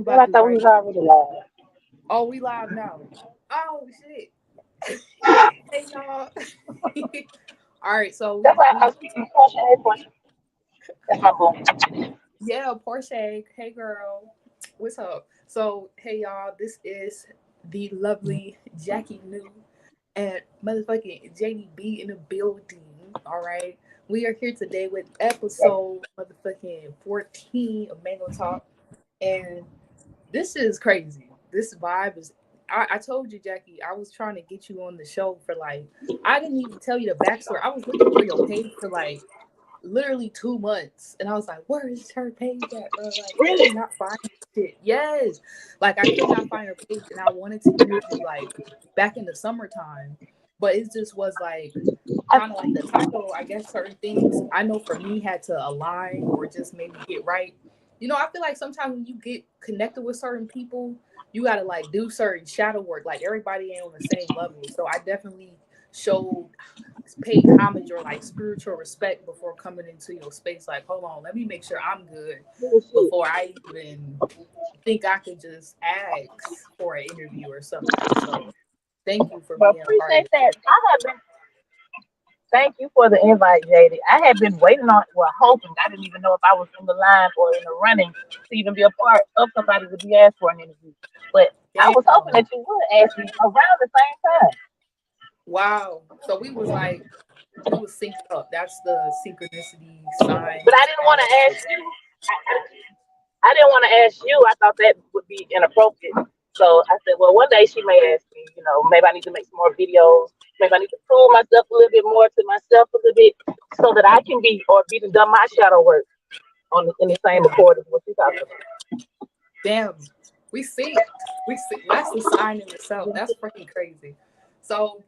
Well, About I this thought we right was now. already live. Oh, we live now. Oh shit. Hey y'all. All right, so That's we why I we was speaking Portia. Hey, Portia. That's my boo. yeah, Porsche. Hey girl. What's up? So hey y'all, this is the lovely Jackie New and motherfucking JDB in the building. All right. We are here today with episode motherfucking 14 of Mango Talk. And this is crazy. This vibe is. I told you, Jackie, I was trying to get you on the show for like. I didn't even tell you the backstory. I was looking for your page for like literally 2 months, and I was like, "Where is her page at, bro? Like, I Really? cannot find it." Yes, like I could not find her page, and I wanted to interview like back in the summertime, but it just was like I, kind of like the title. I guess certain things I know for me had to align or just maybe get right. I feel like sometimes when you get connected with certain people, you gotta like do certain shadow work. Like everybody ain't on the same level. So I definitely showed paid homage or like spiritual respect before coming into your space. Like, hold on, let me make sure I'm good Holy shit. before I even think I could just ask for an interview or something. So thank you for But being a part of appreciate this. that. I have been. Thank you for the invite, JD. I had been waiting on, well, hoping. I didn't even know if I was in the line or in the running to even be a part of somebody to be asked for an interview. But I was hoping Damn. that you would ask me around the same time. Wow. So we was synced up. That's the synchronicity sign. But I didn't want to ask you. I didn't want to ask you. I thought that would be inappropriate. So I said, well, one day she may ask me, maybe I need to make some more videos. Maybe I need to prove myself a little bit more to myself a little bit so that I can be or be done my shadow work in the same Damn. accord as what you're talking about. Damn. We synced. We synced. That's the sign in itself. That's freaking crazy. So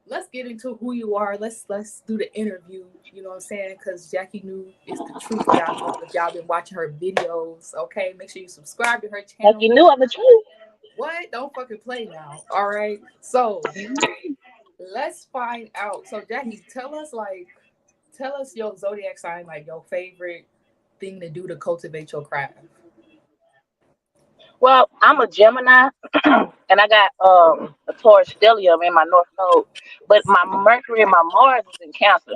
let's get into who you are. Let's do the interview. You know what I'm saying? Because Jackie New is the truth. Y'all know if y'all been watching her videos. Okay, make sure you subscribe to her Like channel. you knew of the truth. What? Don't fucking play now. All right. So let's find out. So Jackie, tell us your zodiac sign, like your favorite thing to do to cultivate your craft. Well, I'm a Gemini and I got a Taurus stellium in my North Node, but my Mercury and my Mars is in Cancer.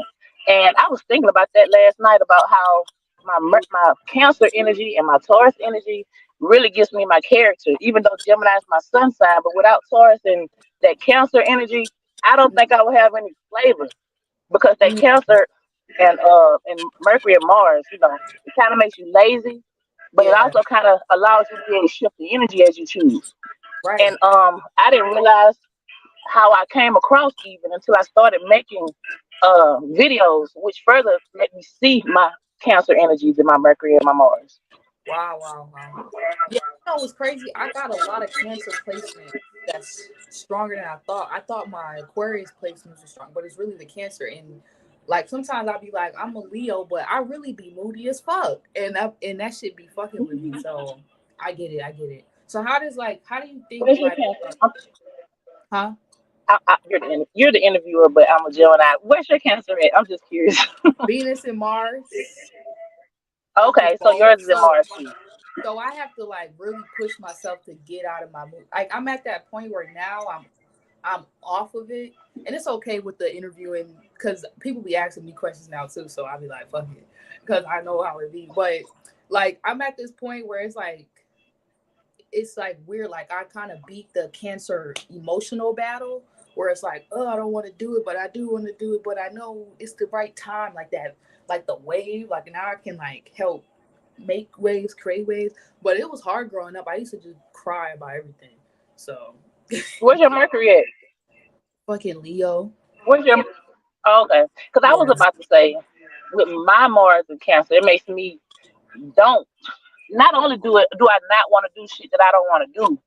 And I was thinking about that last night about how my Cancer energy and my Taurus energy really gives me my character, even though Gemini is my sun sign. But without Taurus and that Cancer energy, I don't think I would have any flavor because that Mm, Cancer and Mercury and Mars, it kind of makes you lazy, but it yeah. also kind of allows you to be able to shift the energy as you choose. And Right. I didn't realize how I came across even until I started making videos, which further let me see my Cancer energies in my Mercury and my Mars. Wow, wow, wow. Yeah, what's crazy? I got a lot of Cancer placements that's stronger than I thought. I thought my Aquarius placements were strong, but it's really the Cancer. And like sometimes I'll be like, I'm a Leo, but I really be moody as fuck, and that shit be fucking with me. So I get it, I get it. So how do you think Where's your like, Cancer? huh? You're the interviewer, but I'm a Gemini. Where's your Cancer at? I'm just curious. Venus and Mars. Okay, Okay, so both. yours is in Mars too. So I have to like really push myself to get out of my mood. Like I'm at that point where now I'm off of it, and it's okay with the interviewing because people be asking me questions now too. So I'll be like, fuck it, because I know how it be. But like I'm at this point where it's like weird. Like I kind of beat the Cancer emotional battle where it's like, oh, I don't want to do it, but I do want to do it, but I know it's the right time. Like that, like the wave. Like now I can like help make waves, create waves. But it was hard growing up. I used to just cry about everything. So Where's your Mercury at? fucking Leo. Where's your okay? Because I was Yeah. about to say, with my Mars and Cancer, it makes me don't not only do I not want to do shit that I don't want to do.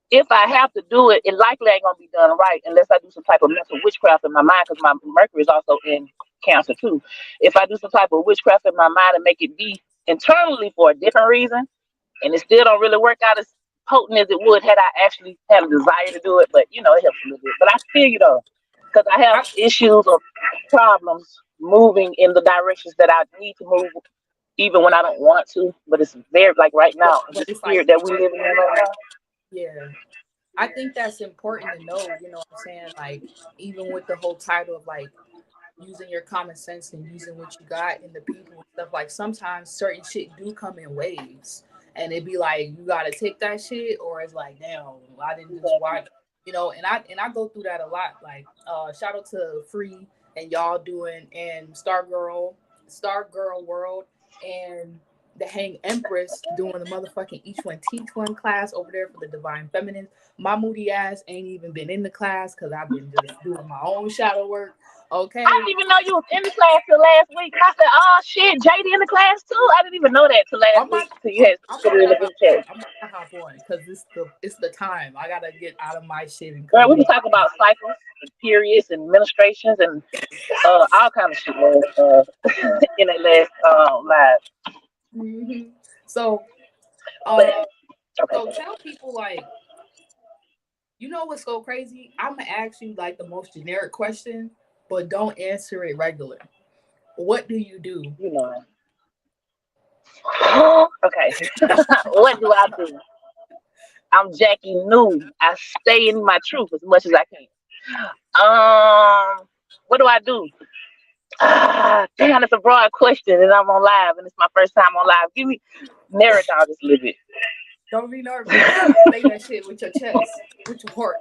If I have to do it, it likely ain't gonna be done right unless I do some type of mental witchcraft in my mind, because my Mercury is also in Cancer too. If I do some type of witchcraft in my mind and make it be internally for a different reason, and it still don't really work out as potent as it would had I actually had a desire to do it, but it helps a little bit. But I feel you though, because I have I, issues or problems moving in the directions that I need to move even when I don't want to. But it's very like right now, the But it's like, spirit that we live in right now. yeah. I think that's important to know, you know what I'm saying? Like, even with the whole title of like using your common sense and using what you got in the people and stuff, like sometimes certain shit do come in waves. And it'd be like you gotta take that shit, or it's like, damn, I didn't just watch, you know, and I go through that a lot. Like, shout out to Free and y'all doing and Star Girl World and the Hang Empress doing the motherfucking Each One Teach One class over there for the Divine Feminine. My moody ass ain't even been in the class because I've been just doing my own shadow work. Okay. I didn't even know you was in the class till last week. I said, "Oh shit, JD in the class too." I didn't even know that till last week. So you had I'm put it in the group chat. gonna hop on because it's the time. I gotta get out of my shit and Girl, come we in. can talk about cycles, and periods, and menstruations, and all kind of shit in that last live. Mm-hmm. So, But okay, so tell people like, you know what's so crazy? I'm gonna ask you like the most generic question, but don't answer it regular. What do you do? you know. Okay, what do I do? I'm Jackie New. I stay in my truth as much as I can. What do I do? Damn, it's a broad question, and I'm on live, and it's my first time on live. Give me narrow it down just a little bit. Don't be nervous. Say that shit with your chest, with your heart.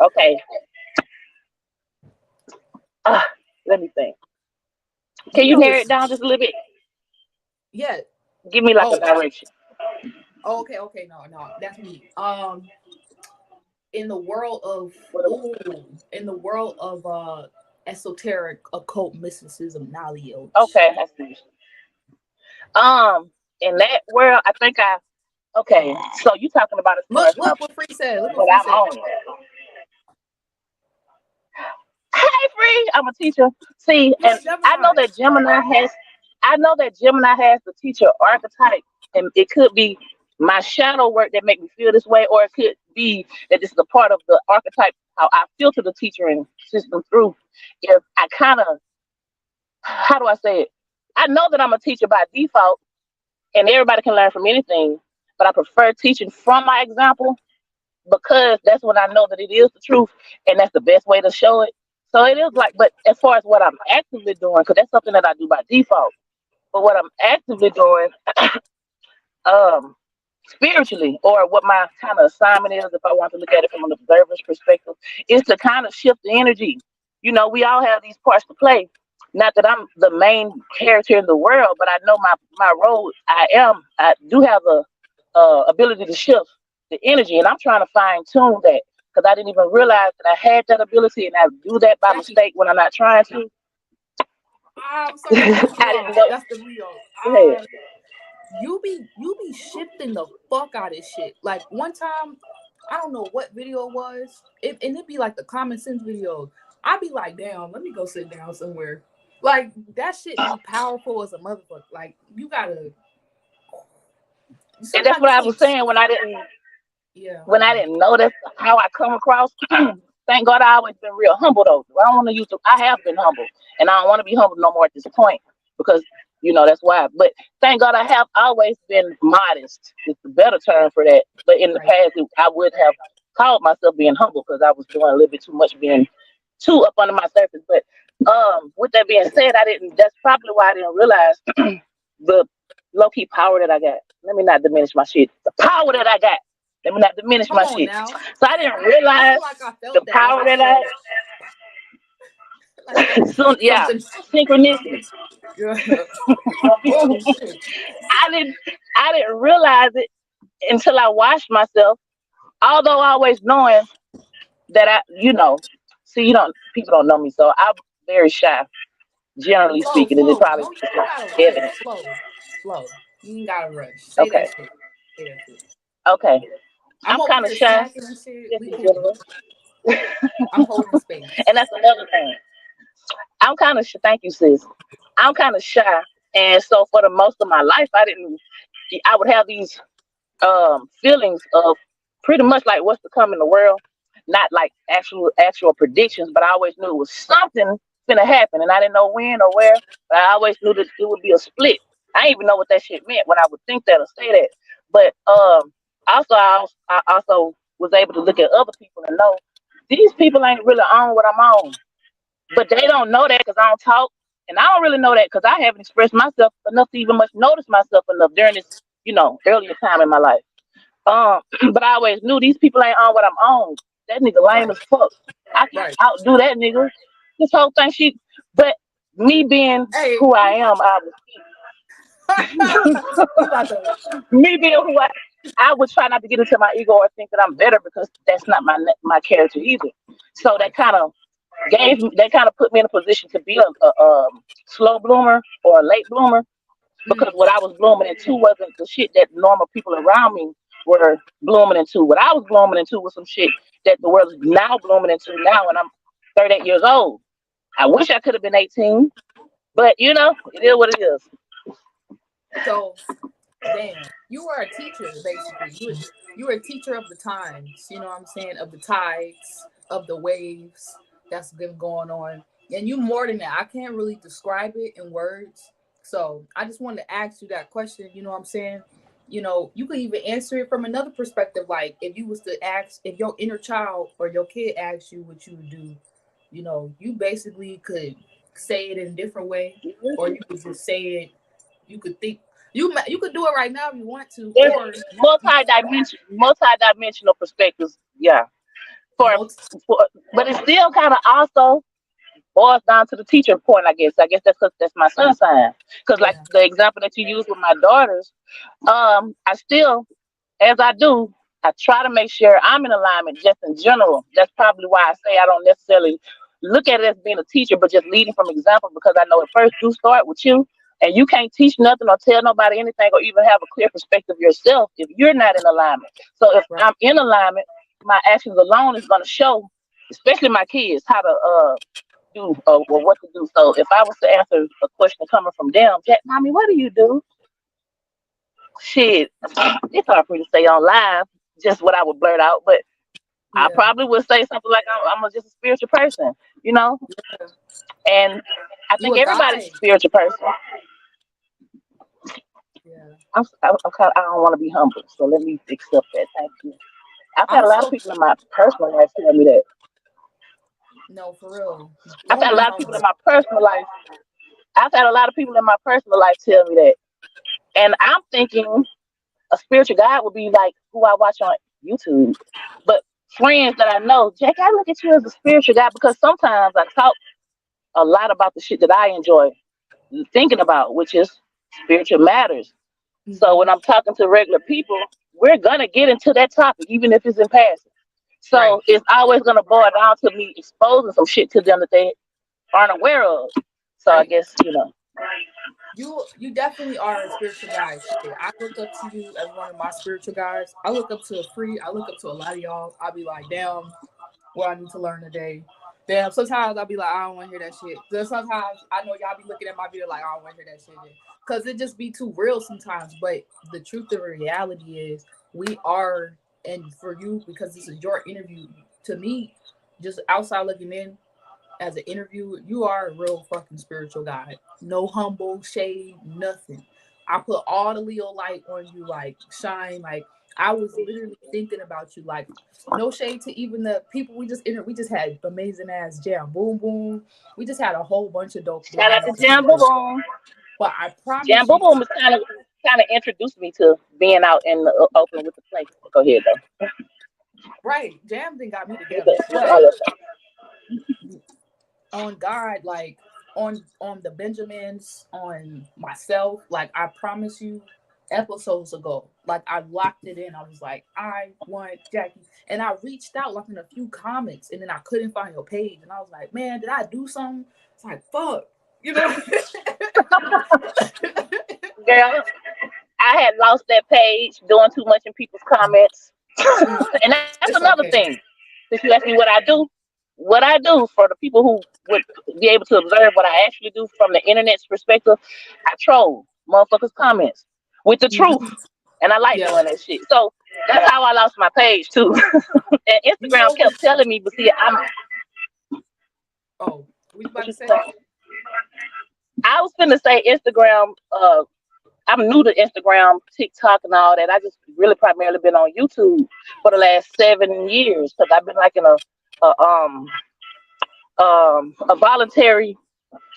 Okay. Let me think. Can you narrow it down just a little bit? Yeah. Give me like a direction. Okay, no, that's me. In the world of esoteric occult mysticism, knowledge. Okay, I see. In that world, I think okay. So you talking about as far as Look what Free said. Look what what Free I'm said. on. Hey, Free, I'm a teacher. See, and I know that Gemini has the teacher archetype, and it could be my shadow work that make me feel this way, or it could be that this is a part of the archetype how I filter the teaching system through. If I kind of, how do I say it? I know that I'm a teacher by default, and everybody can learn from anything, but I prefer teaching from my example because that's when I know that it is the truth, and that's the best way to show it. So it is like, but as far as what I'm actively doing, because that's something that I do by default. But what I'm actively doing, um, spiritually, or what my kind of assignment is, if I want to look at it from an observer's perspective, is to kind of shift the energy. You know, we all have these parts to play. Not that I'm the main character in the world, but I know my role. I do have the ability to shift the energy, and I'm trying to fine tune that because I didn't even realize that I had that ability, and I do that by mistake when I'm not trying to. I'm sorry. I didn't know. That's the real. Go ahead. You be shifting the fuck out of shit. Like one time, I don't know what video it was, and it'd be like the common sense video. I'd be like, damn, let me go sit down somewhere. Like that shit be powerful as a motherfucker. Like you gotta. And that's what I was saying when I didn't know that's how I come across. Thank God I always been real humble though. I don't want to use I have been humble, and I don't want to be humble no more at this point because that's why. But thank God I have always been modest. It's the better term for that. But in the past, I would have called myself being humble because I was doing a little bit too much, being too up under my surface. But with that being said, I didn't. That's probably why I didn't realize the low key power that I got. Let me not diminish my shit. The power that I got. Let me not diminish my shit. Now. So I didn't realize the power that I. Soon, yeah, synchronicity. I didn't realize it until I watched myself. Although always knowing that people don't know me, so I'm very shy, generally speaking, and it probably evident. Slow. You ain't gotta rush. Say Okay. That shit. Okay. I'm kind of shy. I'm holding space. And that's another thing. I'm kind of thank you, sis. I'm kind of shy, and so for the most of my life, I would have these feelings of pretty much like what's to come in the world, not like actual predictions, but I always knew it was something gonna happen, and I didn't know when or where, but I always knew that it would be a split. I didn't even know what that shit meant when I would think that or say that. But also I also was able to look at other people and know these people ain't really on what I'm on. But they don't know that because I don't talk. And I don't really know that because I haven't expressed myself enough to even much notice myself enough during this, earlier time in my life. But I always knew these people ain't on what I'm on. That nigga lame Right, as fuck. I can right. outdo that nigga. This whole thing, but me being Hey, who I we am, I was we about to. me being who I would try not to get into my ego or think that I'm better because that's not my character either. So Right. that kind of put me in a position to be a slow bloomer or a late bloomer because Mm, what I was blooming into wasn't the shit that normal people around me were blooming into. What I was blooming into was some shit that the world is now blooming into now, and I'm 38 years old. I wish I could have been 18, but it is what it is. so damn, you were a teacher basically. You were a teacher of the times. You know what I'm saying? Of the tides, of the waves that's been going on, and you more than that. I can't really describe it in words. So I just wanted to ask you that question. You know what I'm saying? You could even answer it from another perspective. Like if you was to ask, if your inner child or your kid asked you what you would do, you basically could say it in a different way, or you could just say it. You could think you could do it right now if you want to, There's or you multi-dimensional perspectives, yeah. For, multi. for but it's still kind of also boils down to the teacher point, I guess. I guess that's 'cause that's my sun sign. Because like Yeah. the example that you use with my daughters, I still, as I do, I try to make sure I'm in alignment just in general. That's probably why I say I don't necessarily look at it as being a teacher, but just leading from example because I know it first do start with you. And you can't teach nothing or tell nobody anything or even have a clear perspective yourself if you're not in alignment. So if Right. I'm in alignment, my actions alone is going to show, especially my kids, how to do or what to do. So if I was to answer a question coming from them, Jack, mommy, what do you do? Shit, it's hard for me to say on live just what I would blurt out, but I Yeah. probably would say something like just a spiritual person, you know. Yeah. And I You think a everybody's a guy. spiritual person. Yeah. I don't want to be humble, so let me accept that. Thank you. I've had I'm a lot of so people in my personal life tell me that. no for real. I've Don't had a be lot of people humble. in my personal life. I've had a lot of people in my personal life tell me that, and I'm thinking a spiritual guide would be like who I watch on YouTube. But friends that I know, Jack, I look at you as a spiritual guy because sometimes I talk a lot about the shit that I enjoy thinking about, which is spiritual matters. So when Hmm. I'm talking to regular people, we're gonna get into that topic, even if it's in passing. Right. So it's always gonna boil down to me exposing some shit to them that they aren't aware of. So I Right. guess You definitely are a spiritual guy. Shit, I look up to you as one of my spiritual guys. I look up to a free. I look up to a lot of y'all. I'll be like, damn, what I need to learn today. Damn, sometimes I'll be like, I don't want to hear that shit. Then sometimes I know y'all be looking at my video like, I don't want to hear that shit. Because it just be too real sometimes. But the truth of the reality is, we are, and for you, because this is your interview, to me, just outside looking in as an interview, you are a real fucking spiritual guy. No humble, shade, nothing. I put all the Leo light on you, like shine. Like I was literally thinking about you. Like no shade to even the people we just entered. We just had amazing ass jam, boom boom. We just had a whole bunch of dope shout blind out to ass Jam Boom people. Boom. But I Jam promise Boom you, Boom was kind of introduced me to being out in the open with the play. Go ahead though. right? Jam thing got me You together. can- But oh, yeah. on God, like on the Benjamins, on myself, like I promise you, episodes ago, like I locked it in. I was like, I want Jackie, and I reached out like in a few comments, and then I couldn't find your page, and I was like, man, did I do something? It's like fuck, you know. Girl, I had lost that page doing too much in people's comments. Mm, And that's it's another okay. thing. If you ask me what I do for the people who would be able to observe what I actually do from the internet's perspective, I troll motherfuckers' comments with the truth. Mhm. And I like Yeah. doing that shit. So that's how I lost my page too. And You Instagram know kept what's telling me, but see, oh, what you what about you to say? say? I was finna say Instagram I'm new to Instagram, TikTok, and all that. I just really primarily been on YouTube for the last 7 years because I've been like in a voluntary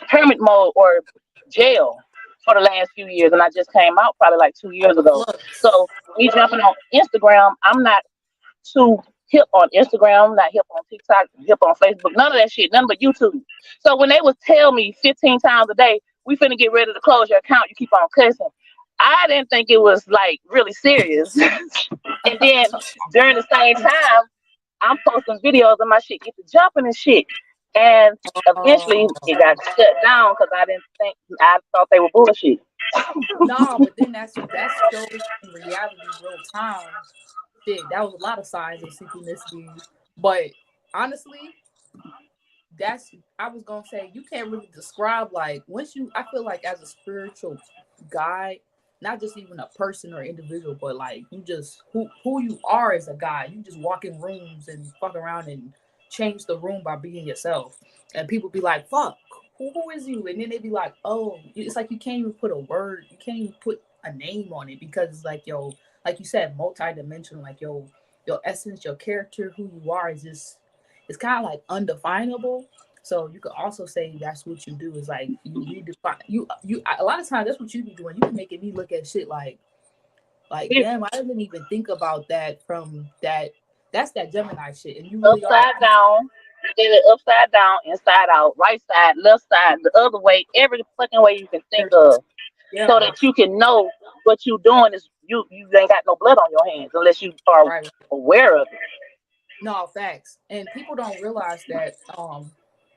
hermit mode or jail for the last few years, and I just came out probably like 2 years ago. Look, So me jumping on Instagram, I'm not too hip on Instagram, not hip on TikTok, hip on Facebook, none of that shit, none but YouTube. So when they would tell me 15 times a day, we finna get ready to close your account, you keep on cussing. I didn't think it was like really serious. And then during the same time, I'm posting videos of my shit get to jumping and shit. And eventually it got shut down because I thought they were bullshit. no, but then that shows in reality, real time. Shit, that was a lot of signs of synchronicity. But honestly, I was gonna say you can't really describe like I feel like as a spiritual guide, not just even a person or individual, but like you just who you are as a guy. You just walk in rooms and fuck around and change the room by being yourself. And people be like, fuck, who is you? And then they be like, oh, it's like you can't even put a word, you can't even put a name on it because it's like like you said, multi-dimensional, like your essence, your character, who you are is just, it's kind of like undefinable. So you could also say that's what you do is like you redefine you a lot of times that's what you be doing. You be making me look at shit like damn, I didn't even think about that from that. That's that Gemini shit. And you really upside down, did it upside down, inside out, right side, left side, the other way, every fucking way you can think of. Yeah. So that you can know what you doing is you ain't got no blood on your hands unless you are Right. aware of it. No, facts. And people don't realize that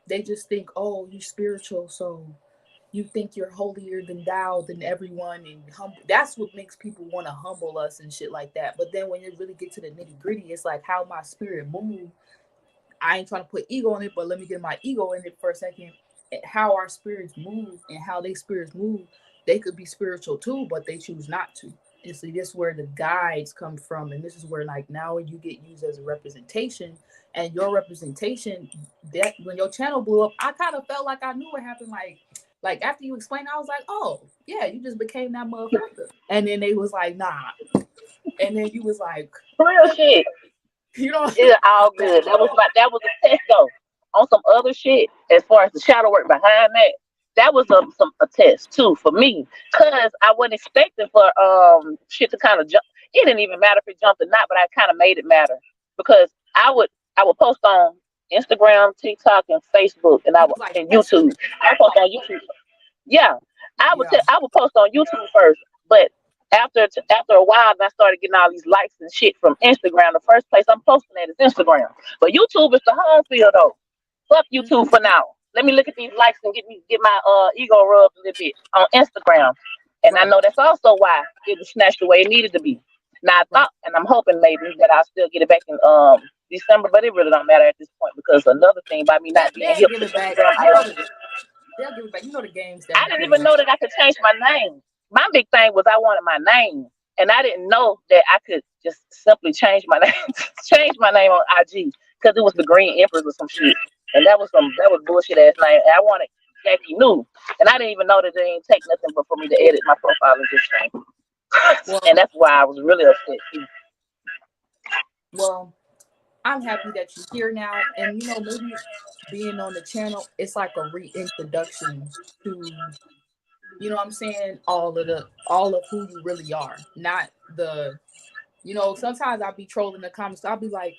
they just think, oh, you spiritual, so you think you're holier than thou than everyone and humble. That's what makes people want to humble us and shit like that. But then when you really get to the nitty gritty, it's like how my spirit moves. I ain't trying to put ego in it, but let me get my ego in it for a second. How our spirits move and how they spirits move, they could be spiritual too, but they choose not to. And see, this is where the guides come from, and this is where like now you get used as a representation, and your representation. That when your channel blew up, I kind of felt like I knew what happened. Like after you explained, I was like, oh yeah, you just became that motherfucker. And then they was like, nah. And then you was like, real shit. You know, it's all good. That was a test though. On some other shit, as far as the shadow work behind that, that was a test too for me, cause I wasn't expecting for shit to kind of jump. It didn't even matter if it jumped or not, but I kind of made it matter because I would post on Instagram, TikTok, and Facebook, and and YouTube. I post on YouTube. Yeah, I would post on YouTube first, but after a while, I started getting all these likes and shit from Instagram. The first place I'm posting at is Instagram, but YouTube is the home field though. Fuck YouTube for now. Let me look at these likes and get my ego rubbed a little bit on Instagram. And I know that's also why it was snatched the way it needed to be. Now I thought, and I'm hoping maybe that I'll still get it back in December, but it really don't matter at this point because another thing by me not being hip to Instagram, they'll give it back. You know the games. I didn't even know that I could change my name. My big thing was I wanted my name, and I didn't know that I could just simply change my name, on IG because it was the Green Empress or some shit, and that was bullshit ass name. And I wanted Jackie New, and I didn't even know that they didn't take nothing but for me to edit my profile and just change. Well, and that's why I was really upset too. Well, I'm happy that you're here now, and you know maybe being on the channel, it's like a reintroduction to. You know what I'm saying? All of who you really are. Not sometimes I'll be trolling the comments. I'll be like,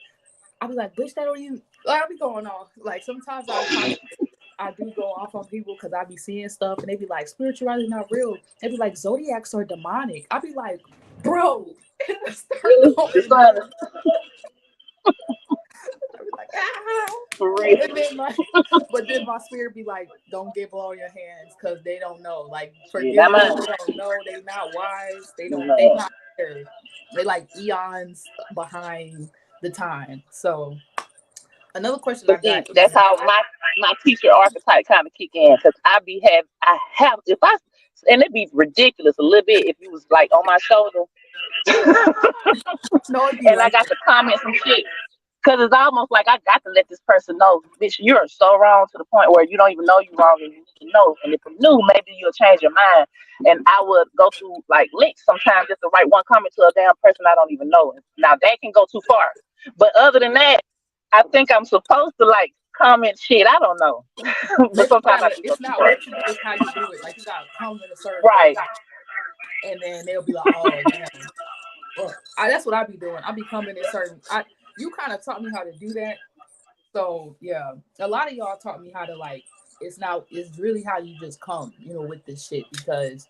bitch, that on you. I'll be going off. Like sometimes I do go off on people because I be seeing stuff and they be like, spirituality is not real. They be like, zodiacs are demonic. I'll be like, bro. But then my spirit be like, don't give all your hands because they don't know. Like forgive them, they don't know, they not wise, they not there. They like eons behind the time. So another question I got, that's how my teacher archetype kind of kick in because and it'd be ridiculous a little bit if you was like on my shoulder. And I got to comment some shit. Because it's almost like I got to let this person know, bitch, you're so wrong to the point where you don't even know you're wrong and you need to know. And if you knew, maybe you'll change your mind. And I would go through like links sometimes just to write one comment to a damn person I don't even know. Now that can go too far. But other than that, I think I'm supposed to like comment shit. I don't know. But sometimes I do go It's too not far. what you do, it's how you do it. Like you gotta come in a certain Right. way, and then they'll be like, "Oh, damn." Well, that's what I be doing. I be coming in certain. You kind of taught me how to do that. So yeah, a lot of y'all taught me how to like. It's really how you just come, with this shit because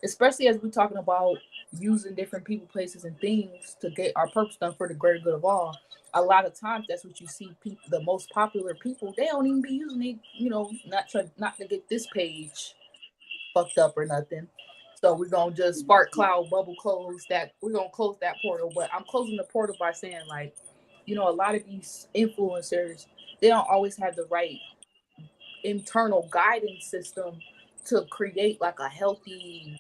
especially as we're talking about using different people, places, and things to get our purpose done for the greater good of all. A lot of times, that's what you see. People, the most popular people, they don't even be using it. Not to get this page fucked up or nothing. So we're gonna just spark cloud bubble close that. We're gonna close that portal, but I'm closing the portal by saying like, a lot of these influencers, they don't always have the right internal guidance system to create like a healthy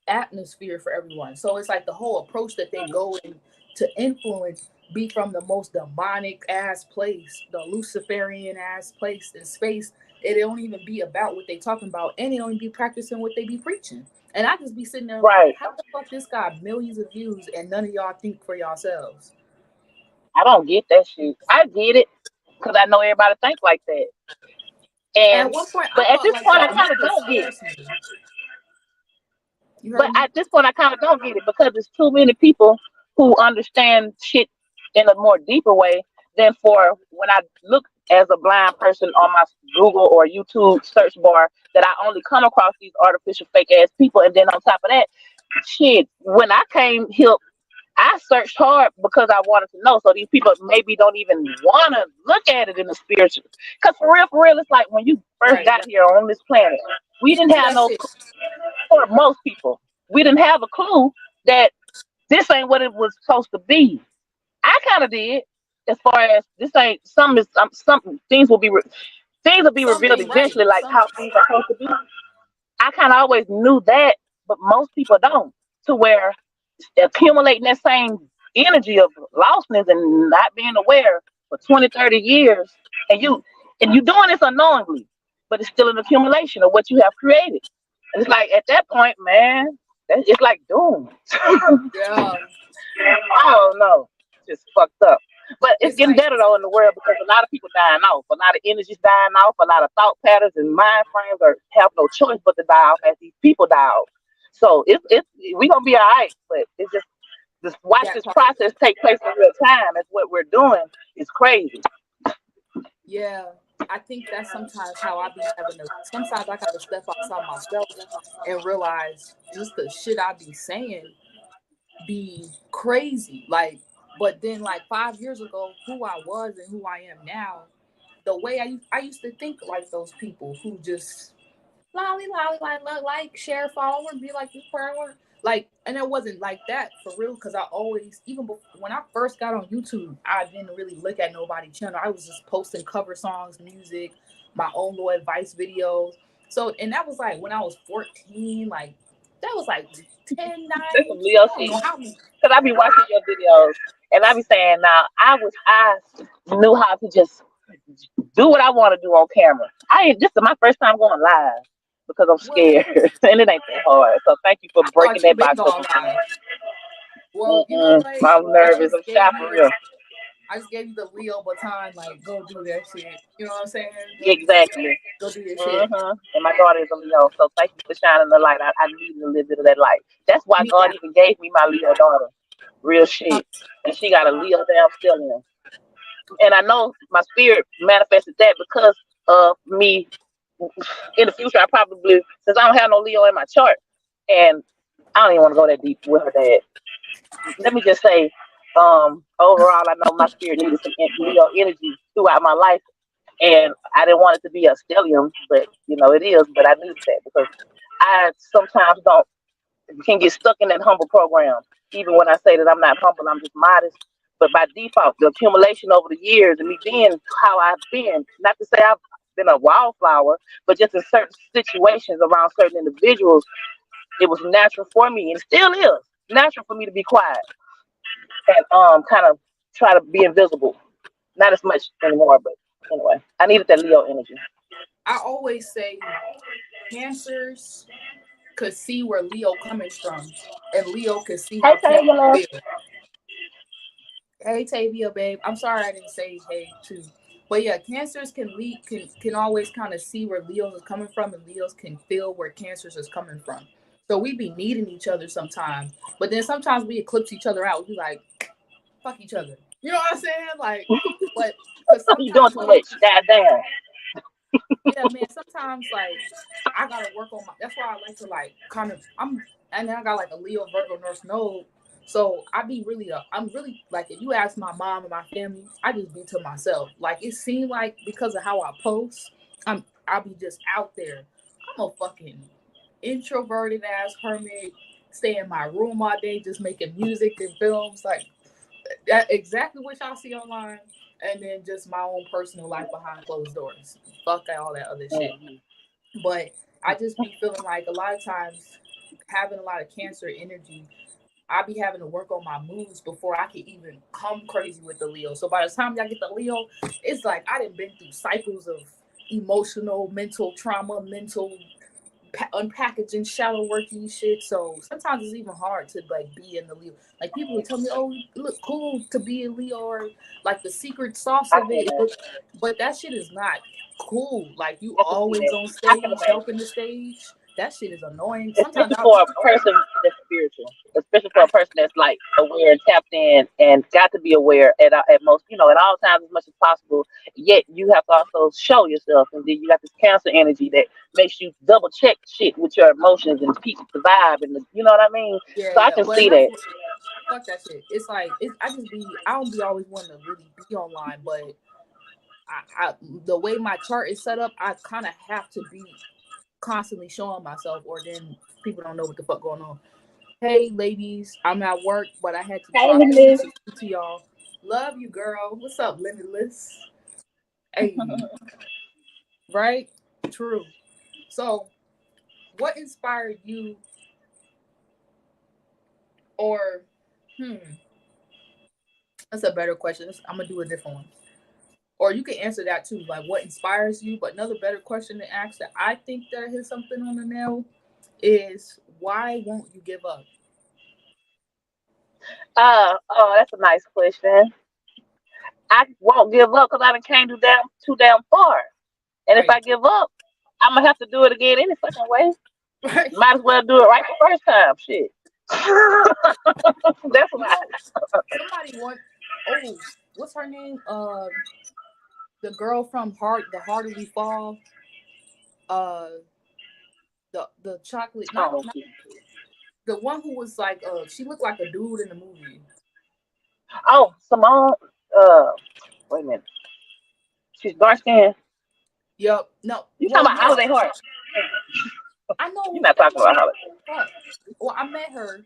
atmosphere for everyone. So it's like the whole approach that they go in to influence be from the most demonic ass place, the Luciferian ass place in space. It don't even be about what they talking about, and they don't even be practicing what they be preaching. And I just be sitting there like, Right. how the fuck this got millions of views and none of y'all think for yourselves? I don't get that shit. I get it because I know everybody think like that. At And one point, I but at thought this like point, I that, and kind that of just don't get it. scares me. You But heard me? at this point, I kind of don't get it because there's too many people who understand shit in a more deeper way than for when I look as a blind person on my Google or YouTube search bar that I only come across these artificial fake ass people. And then on top of that, shit, when I came here, I searched hard because I wanted to know. So these people maybe don't even want to look at it in the spiritual. Because for real, it's like when you first Right. got here on this planet, we didn't See have that's no, it. for most people, we didn't have a clue that this ain't what it was supposed to be. I kind of did, as far as this ain't some things will be things will be revealed Something right. eventually, like Some how things are supposed to be. I kind of always knew that, but most people don't. To where accumulating that same energy of lostness and not being aware for 20, 30 years, and you doing this unknowingly, but it's still an accumulation of what you have created. And it's like at that point, man, it's like doom. yeah. I don't know. Just fucked up. But it's It's getting like better though in the world because a lot of people dying off, a lot of energies dying off, a lot of thought patterns and mind frames are have no choice but to die off as these people die off. So it's we gonna be all right, but it's just watch that this part. process take place in real time. That's what we're doing. It's crazy. Yeah. I think that's sometimes how I be having to. Sometimes I gotta step outside myself and realize just the shit I be saying be crazy. Like, but then like 5 years ago, who I was and who I am now, the way I used to think like those people who just like share, follow, and be like this power. Like, and it wasn't like that for real because I always, even when I first got on YouTube, I didn't really look at nobody's channel. I was just posting cover songs, music, my own little advice videos. So, and that was like when I was 14, like that was like 10, 9. That's some Leo I don't shit. know how many. Cause I be watching your videos and I be saying now I wish I knew how to just do what I want to do on camera. This is my first time going live because I'm What? scared and it ain't that hard. So thank you for I breaking thought you that been box gone open for live. me. Well, you know what? I'm I nervous. just I'm gave shy you for this. real. I just gave you the Leo baton. Like, go do that shit. You know what I'm saying? Exactly. Go do your shit. And my daughter is a Leo, so thank you for shining the light. I needed a little bit of that light. That's why Me God now. even gave me my Leo daughter. Real shit. And she got a Leo damn stellium. And I know my spirit manifested that because of me in the future. I probably, since I don't have no Leo in my chart, and I don't even want to go that deep with her dad. Let me just say, overall, I know my spirit needed some Leo energy throughout my life, and I didn't want it to be a stellium, but it is. But I needed that because I sometimes don't can get stuck in that humble program. Even when I say that I'm not humble, I'm just modest. But by default, the accumulation over the years and me being how I've been, not to say I've been a wildflower, but just in certain situations around certain individuals, it was natural for me, and it still is natural for me to be quiet and kind of try to be invisible. Not as much anymore, but anyway, I needed that Leo energy. I always say Cancers could see where Leo coming from, and Leo could see Hey, how Cancer Taylor. feel. Hey Tavia, babe. I'm sorry I didn't say hey too. But yeah, cancers can always kind of see where Leos is coming from, and Leos can feel where cancers is coming from. So we be needing each other sometimes. But then sometimes we eclipse each other out. We like fuck each other. You know what I'm saying? Like, but because You doing sometimes too much. Goddamn. yeah, man, sometimes like I gotta work on my that's why I like to like kind of and then I got like a Leo Virgo North Node. So I'm really like if you ask my mom and my family, I just be to myself. Like it seemed like because of how I post, I'll be just out there. I'm a fucking introverted ass hermit, stay in my room all day just making music and films, like that exactly what y'all see online, and then just my own personal life behind closed doors. Fuck all that other shit. But I just be feeling like a lot of times having a lot of Cancer energy, I be having to work on my moods before I can even come crazy with the Leo. So by the time y'all get the Leo, it's like I done been through cycles of emotional, mental trauma, mental unpackaging, shadow working shit. So sometimes it's even hard to like be in the Leo. Like people would tell me, "Oh, you look cool to be a Leo," or like the secret sauce of it. But that shit is not cool. Like you always on stage, helping the stage. That shit is annoying. Sometimes Especially for a person that's spiritual, especially for a person that's like aware and tapped in and got to be aware at most, at all times as much as possible. Yet you have to also show yourself, and then you got this Cancer energy that makes you double check shit with your emotions and keep the vibe and you know what I mean. yeah, So I can see that. Fuck that shit. It's like I don't be always wanting to really be online, but I the way my chart is set up, I kind of have to be constantly showing myself, or then people don't know what the fuck going on. Hey ladies, I'm at work, but I had to drop to y'all. Love you, girl. What's up, Limitless? Hey, right? True. So, what inspired you, or that's a better question. I'm gonna do a different one, or you can answer that too. Like, what inspires you? But another better question to ask that I think that hit something on the nail is why won't you give up? Oh, that's a nice question. I won't give up because I done came too damn far. And if I give up, I'm gonna have to do it again any fucking way. Right. Might as well do it right the first time. Shit. That's why. Somebody what's her name? The girl from The Harder We Fall. The chocolate, not the one who was like she looked like a dude in the movie. Oh, Simone. Wait a minute. She's dark skinned. Yep. No. You talking about Holiday Heart? I know. You're not talking about Holiday. Well, I met her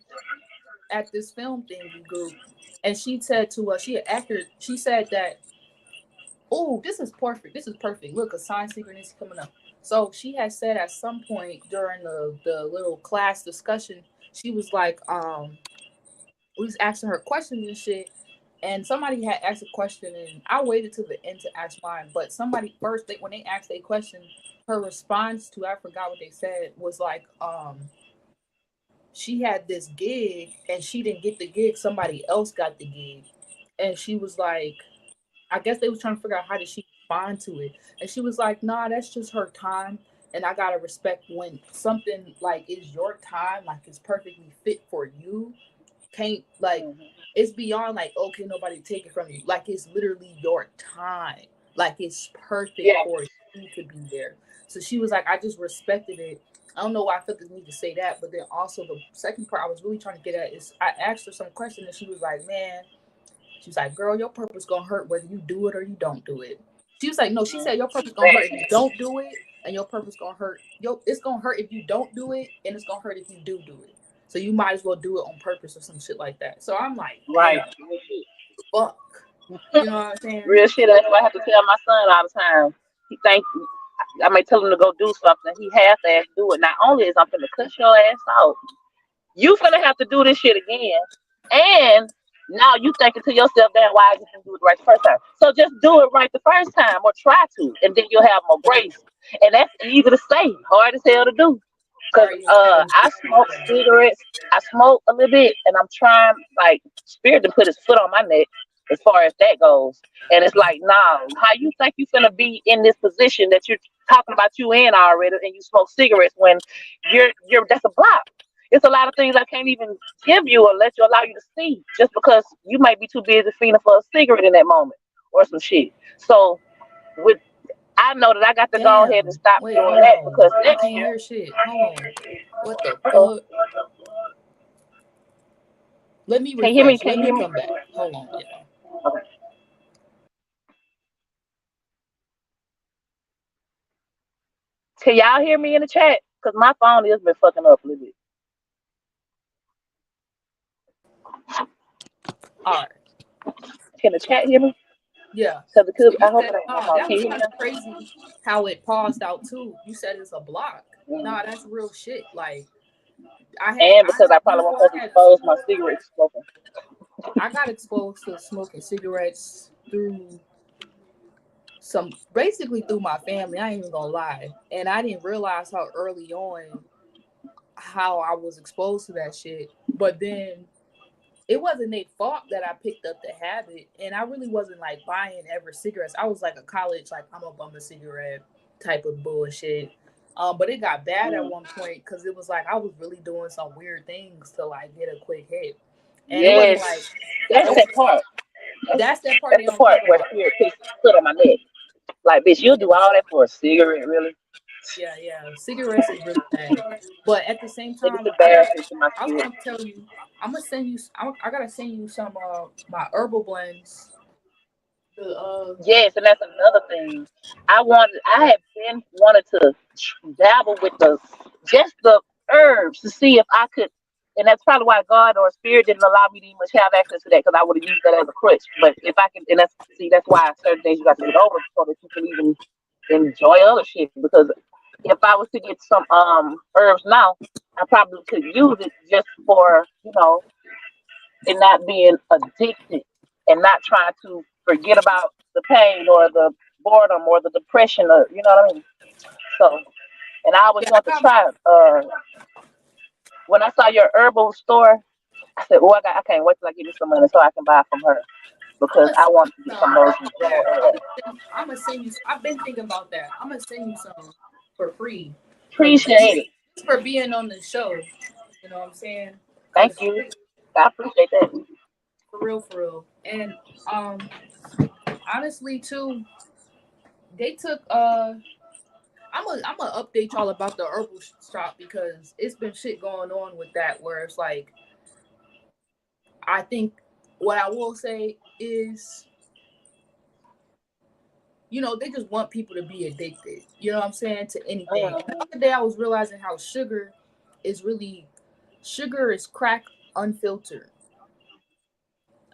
at this film thingy group, and she said to us, she said that, oh, this is perfect. This is perfect. Look, a sign synchronicity coming up. So she had said at some point during the little class discussion, she was like, we was asking her questions and shit, and somebody had asked a question, and I waited till the end to ask mine. But somebody first, when they asked a question, her response to, I forgot what they said, was like, she had this gig and she didn't get the gig, somebody else got the gig, and she was like, I guess they was trying to figure out how did she respond to it, and she was like, nah, that's just her time, and I gotta respect when something like is your time, like it's perfectly fit for you. Can't like it's beyond like, okay, nobody take it from you. Like it's literally your time. Like it's perfect for you to be there. So she was like, I just respected it. I don't know why I felt the need to say that, but then also the second part I was really trying to get at is I asked her some question and she was like, man, she was like, girl, your purpose gonna hurt whether you do it or you don't do it. She was like, no, she said your purpose gonna hurt if you don't do it, and your purpose gonna hurt. It's gonna hurt if you don't do it, and it's gonna hurt if you do it. So you might as well do it on purpose or some shit like that. So I'm like, right, fuck. You know what I'm saying? Real shit. That's what I have to tell my son all the time. He think I may tell him to go do something. He half-ass do it. Not only is I'm finna cut your ass out, you finna have to do this shit again. And Now you thinking to yourself, damn, why I didn't do it right the first time? So just do it right the first time, or try to, and then you'll have more grace. And that's easy to say, hard as hell to do. Cause Sorry, you was cutting I smoke cigarettes, I smoke a little bit, and I'm trying like Spirit to put his foot on my neck as far as that goes. And it's like, nah, how you think you finna be in this position that you're talking about you in already, and you smoke cigarettes when you're that's a block. It's a lot of things I can't even give you or let you allow you to see just because you might be too busy feeling for a cigarette in that moment or some shit. So with I know that I got to go ahead and Damn. stop Wait, doing hold that on. because I next can't year, hear shit. Hold on. What the uh-oh, fuck? Let me can you hear me? refresh. Can Let you me hear me? come back. Hold on. Yeah. Okay. Can y'all hear me in the chat? Because my phone has been fucking up a little bit. All right. Can the chat hear me? Yeah. Because it So could, you I hope said, it ain't my nah, phone. that Can was you hear me kind of crazy how it paused out too. You said it's a block. now? Nah, that's real shit. Like And because I you probably know won't what? supposed to expose my cigarette smoking. I got exposed to smoking cigarettes through basically through my family. I ain't even gonna lie. And I didn't realize how early on how I was exposed to that shit. But then it wasn't their fault that I picked up the habit, and I really wasn't like buying ever cigarettes. I was like a college, like I'm a bum a cigarette type of bullshit. But it got bad at Mm. one point because it was like I was really doing some weird things to like get a quick hit, and it wasn't Yes, like that's it, that part. That's, that's that part they that's the don't part talk where about. Spirit puts his foot on my neck. Like, bitch, you'll Yeah, do all that for a cigarette, really? yeah. Cigarettes is really bad, but at the same It is time, embarrassing to my I was spirit. gonna tell you, I'm gonna send you. I gotta send you some my herbal blends. The Yes, and that's another thing. I have been wanted to dabble with just the herbs to see if I could, and that's probably why God or Spirit didn't allow me to even have access to that because I would have used that as a crutch. But if I can, and that's why certain things you got to get over so that you can even enjoy other shit. Because if I was to get some herbs now, I probably could use it just for and not being addicted and not trying to forget about the pain or the boredom or the depression or you know what I mean. So, and I always yeah, I want to got try. When I saw your herbal store, I said, "Oh, I can't wait till I get me some money so I can buy from her I'm because gonna I send want to you get some some of those there. enjoy. I'm gonna send you. I've been thinking about that. I'm gonna send you some for free, cause Appreciate it. just for being on the show. You know what I'm saying? Thank Cause you. I appreciate that. for real. And um, honestly too, they took I'm gonna update y'all about the herbal shop because it's been shit going on with that where it's like I think what I will say is they just want people to be addicted. You know what I'm saying? To anything. And the Mm. other day I was realizing how sugar is crack unfiltered.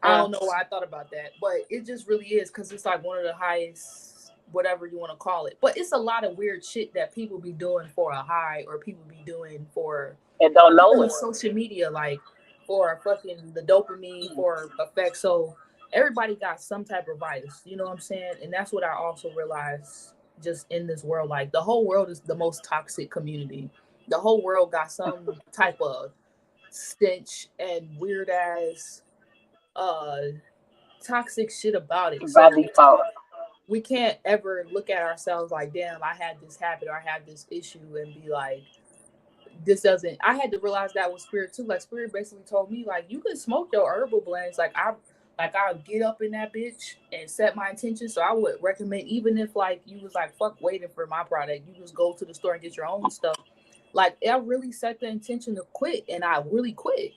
I Mm. don't know why I thought about that, but it just really is because it's like one of the highest, whatever you want to call it. But it's a lot of weird shit that people be doing for a high, or people be doing for And don't even know it. with social media, like for fucking the dopamine Mm. for effect. So everybody got some type of vice, you know what I'm saying? And that's what I also realized just in this world. Like the whole world is the most toxic community. The whole world got some type of stench and weird ass uh toxic shit about it. By So default. we can't ever look at ourselves like, damn, I had this habit or I have this issue and be like, this doesn't. I had to realize that with Spirit too. Like Spirit basically told me, like, you can smoke your herbal blends. I'll get up in that bitch and set my intention. So I would recommend, even if like you was like fuck waiting for my product, you just go to the store and get your own stuff. Like I really set the intention to quit, and I really quit.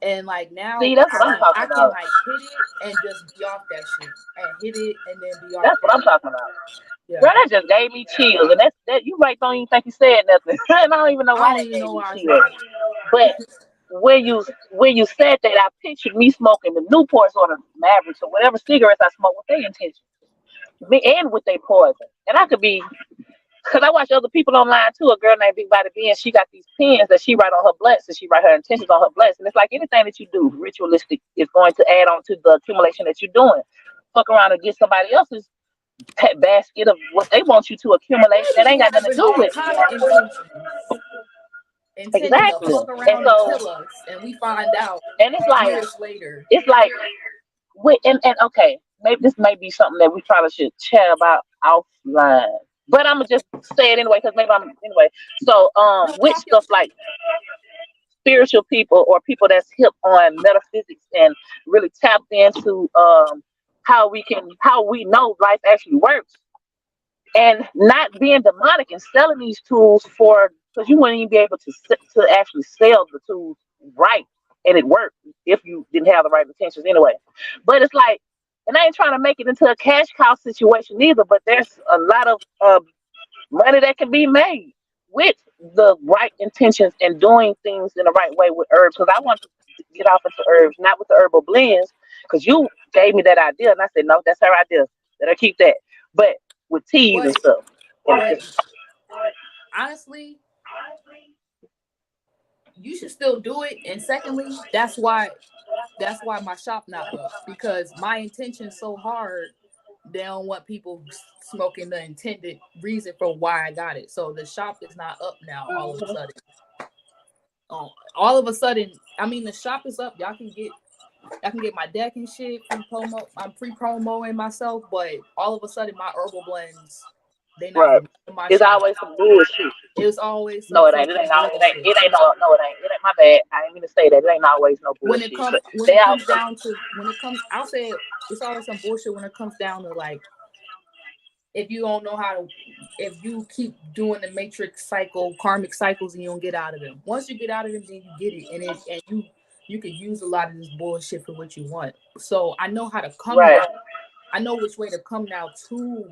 And like now See, that's what I I'm can talking I can about. like hit it and just be off that shit, and hit it and then be off That's what that. I'm talking about. Yeah. Girl, that just gave me chills, and that you right don't even think you said nothing, and I don't even know I why don't that even gave know me why I said chills. But when you said that, I pictured me smoking the Newports or the Mavericks or whatever cigarettes I smoke with their intention, me and with their poison, and I could be Because I watch other people online too. A girl named Big Body B, and she got these pens that she write on her blunts, and she write her intentions on her blunts. And it's like anything that you do ritualistic is going to add on to the accumulation that you're doing. Fuck around and get somebody else's pet basket of what they want you to accumulate. That ain't got nothing to do with it. Intending exactly. to fuck around and kill us, and we find out and it's like years later. It's like and okay, maybe this may be something that we probably should chat about offline. But I'm gonna just say it anyway because maybe I'm anyway. So with stuff like spiritual people or people that's hip on metaphysics and really tapped into how we know life actually works, and not being demonic and selling these tools for, because you wouldn't even be able to actually sell the tools right and it worked if you didn't have the right intentions anyway. But it's like, and I ain't trying to make it into a cash cow situation either, but there's a lot of money that can be made with the right intentions and doing things in the right way with herbs. Because I want to get off into herbs, not with the herbal blends, because you gave me that idea and I said, no, that's her idea. Let her keep that. But with teas and stuff. Honestly, you should still do it. And secondly, that's why my shop not up, because my intention's so hard. They don't want people smoking the intended reason for why I got it. So the shop is not up now all of a sudden. All of a sudden, I mean, the shop is up. Y'all can get my deck and shit, free promo. I'm free promoing myself, but all of a sudden my herbal blends, they not right. my It's shop. always some bullshit. It's always no, it ain't. It ain't. It ain't my bad. I ain't mean to say that. It ain't always no bullshit. When it comes down to I'll say it's always some bullshit when it comes down to like, if you don't know how to, if you keep doing the matrix cycle, karmic cycles, and you don't get out of them. Once you get out of them, then you get it, and you can use a lot of this bullshit for what you want. So I know how to come now. I know which way to come now to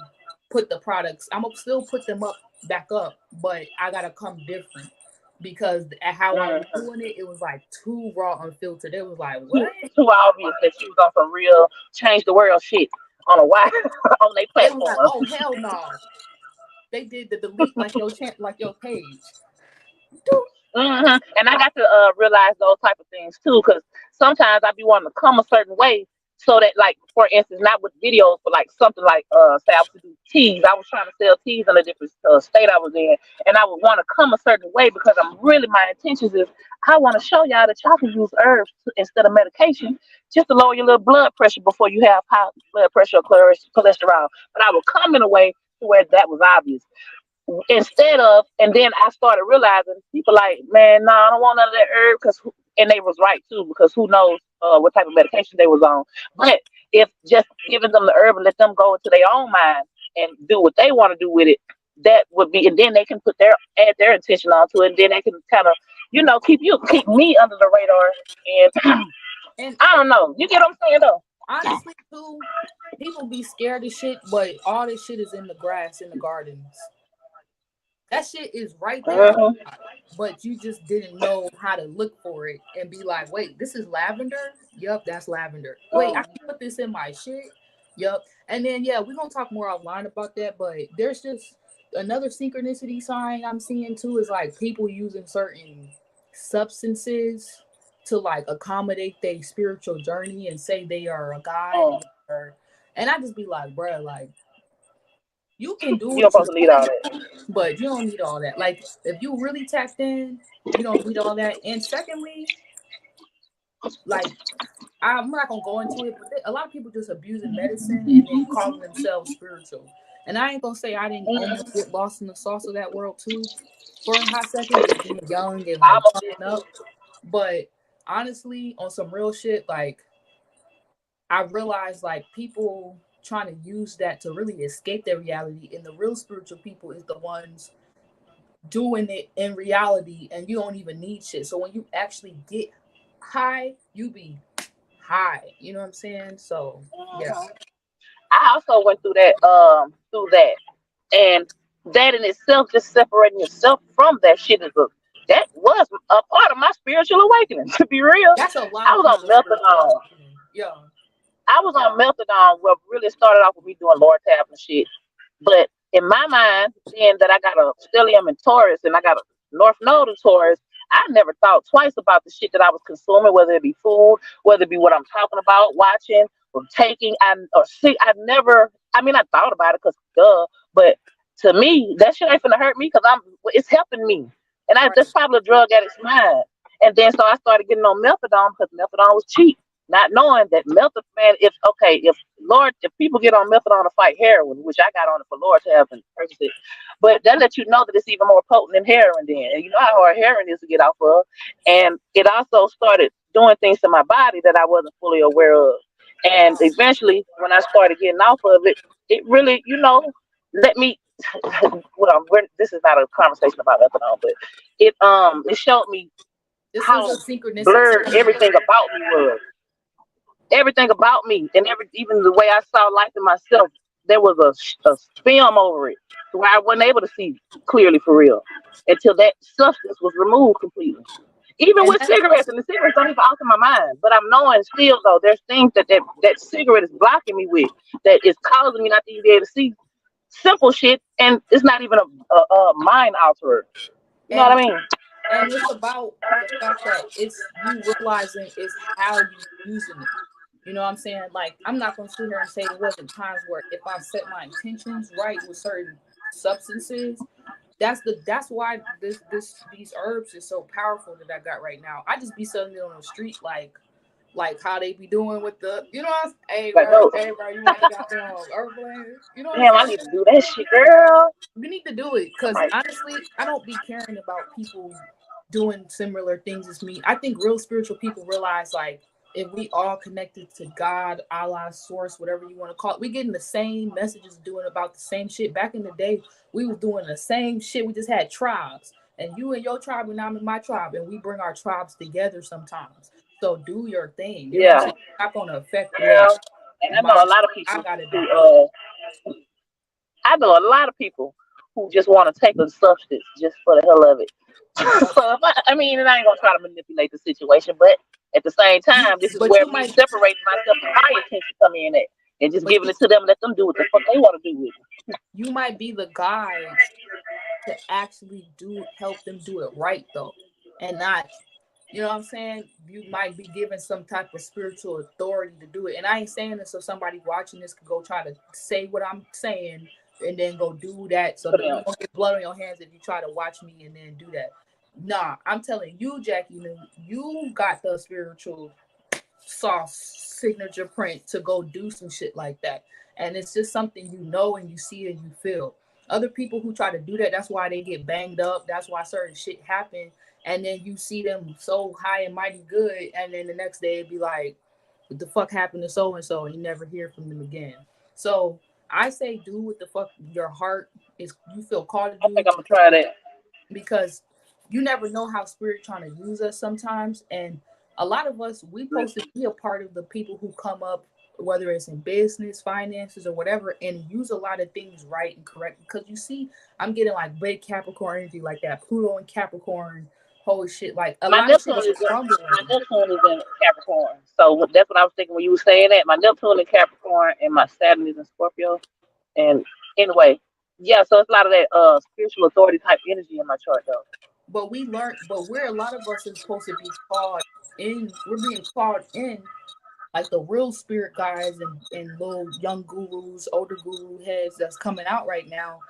put the products. I'm gonna still put them back up, but I gotta come different, because how I was doing it, it was like too raw, unfiltered. It was like, what? Too obvious that she was on some real change the world shit on a wide on their platform. Like, oh hell no! They did the delete like your page. And I got to realize those type of things too, because sometimes I be wanting to come a certain way, so that, like, for instance, not with videos, but like something like say I was to do teas. I was trying to sell teas in a different state I was in, and I would want to come a certain way because my intentions is I want to show y'all that y'all can use herbs instead of medication, just to lower your little blood pressure before you have high blood pressure or cholesterol. But I would come in a way to where that was obvious. Instead of, and then I started realizing people like, man, no, I don't want none of that herb, and they was right too, because who knows what type of medication they was on. But if just giving them the herb and let them go into their own mind and do what they want to do with it, that would be, and then they can add their intention onto it, and then they can kind of, keep me under the radar, and I don't know, you get what I'm saying though. Honestly, too, people be scared of shit, but all this shit is in the grass in the gardens. That shit is right there, but you just didn't know how to look for it and be like, wait, this is lavender? Yup, that's lavender. Wait, I can put this in my shit? Yup. And then, yeah, we're going to talk more offline about that, but there's just another synchronicity sign I'm seeing too, is like people using certain substances to like accommodate their spiritual journey and say they are a god. And I just be like, bruh, like, you can do you don't need all that, but you don't need all that. Like, if you really tapped in, you don't need all that. And secondly, like, I'm not gonna go into it, but a lot of people just abusing medicine and then calling themselves spiritual. And I ain't gonna say I didn't almost get lost in the sauce of that world too for a hot second, just being young and like coming up. But honestly, on some real shit, like, I realized like people trying to use that to really escape their reality, and the real spiritual people is the ones doing it in reality, and you don't even need shit. So when you actually get high, you be high, you know what I'm saying? So yeah, I also went through that and that in itself, just separating yourself from that shit, that was a part of my spiritual awakening, to be real. That's a lot. I was on methadone. I was on methadone, what really started off with me doing Lord Tap and shit. But in my mind, being that I got a stellium in Taurus and I got a North Node in Taurus, I never thought twice about the shit that I was consuming, whether it be food, whether it be what I'm talking about, watching, or taking, or see. I never. I mean, I thought about it because duh, but to me, that shit ain't finna hurt me because it's helping me, and Right. that's probably a drug addict's mind. And then so I started getting on methadone because methadone was cheap, not knowing that methadone, man, if people get on methadone to fight heroin, which I got on it for Lorazepam, Percocet, but that lets you know that it's even more potent than heroin then. And you know how hard heroin is to get off of. And it also started doing things to my body that I wasn't fully aware of. And eventually, when I started getting off of it, it really, let me. Well, this is not a conversation about methadone, but it showed me This how was a synchronistic. blurred everything about me was. Everything about me, and even the way I saw life in myself, there was a film over it, to where I wasn't able to see clearly for real until that substance was removed completely. Even And with that's cigarettes, and the cigarettes don't even alter my mind, but I'm knowing still though there's things that cigarette is blocking me with, that is causing me not to even be able to see simple shit, and it's not even a mind alterer. You know what I and mean? and it's about the fact that it's you realizing it's how you using it. You know what I'm saying? Like, I'm not gonna sit here and say there wasn't times where if I set my intentions right with certain substances, that's why these herbs is so powerful that I got right now. I just be selling it on the street like how they be doing with the, hey Like, bro, no, hey bro, you want to got them herb blends? You know what damn, I I'm need saying? to do that shit, girl. You need to do it because Like, honestly, I don't be caring about people doing similar things as me. I think real spiritual people realize like if we all connected to God, Allah, source, whatever you want to call it, we getting the same messages doing about the same shit. Back in the day, we was doing the same shit. We just had tribes. And you and your tribe and I'm in my tribe, and we bring our tribes together sometimes. So do your thing. You know what I'm yeah, saying? It's not gonna affect what girl. And I know my a lot of I people gotta who, do. I know a lot of people who just want to take a substance just for the hell of it. Yep. So I mean, and I ain't gonna try to manipulate the situation, but at the same You time, this is but where you me might separating myself from my intention come in at, and just but giving it to them, let them do what the fuck they want to do with it. you might be the guide to actually help them do it right though, and not, you know what I'm saying, you might be given some type of spiritual authority to do it. And I ain't saying this so somebody watching this could go try to say what I'm saying and then go do that, so For that them. you don't get blood on your hands if you try to watch me and then do that. Nah, I'm telling you, Jackie, you got the spiritual soft signature print to go do some shit like that. And it's just something you know and you see and you feel. Other people who try to do that, that's why they get banged up. That's why certain shit happen. And then you see them so high and mighty good, and then the next day it'd be like, what the fuck happened to so and so, and you never hear from them again. So I say do what the fuck your heart is you feel called to I think do, I'm gonna try that. because you never know how spirit trying to use us sometimes. And a lot of us, we supposed to be a part of the people who come up, whether it's in business, finances, or whatever, and use a lot of things right and correct. Because you see, I'm getting like big Capricorn energy, like that Pluto and Capricorn whole shit. Like a My lot of shit Neptune is is in, my crumbling. Neptune is in Capricorn, so that's what I was thinking when you were saying that. My Neptune in Capricorn and my Saturn is in Scorpio. And anyway, yeah, so it's a lot of that spiritual authority type energy in my chart though. But we learn, but we're a lot of us is supposed to be called in. We're being called in like the real spirit guys and little young gurus, older guru heads that's coming out right now.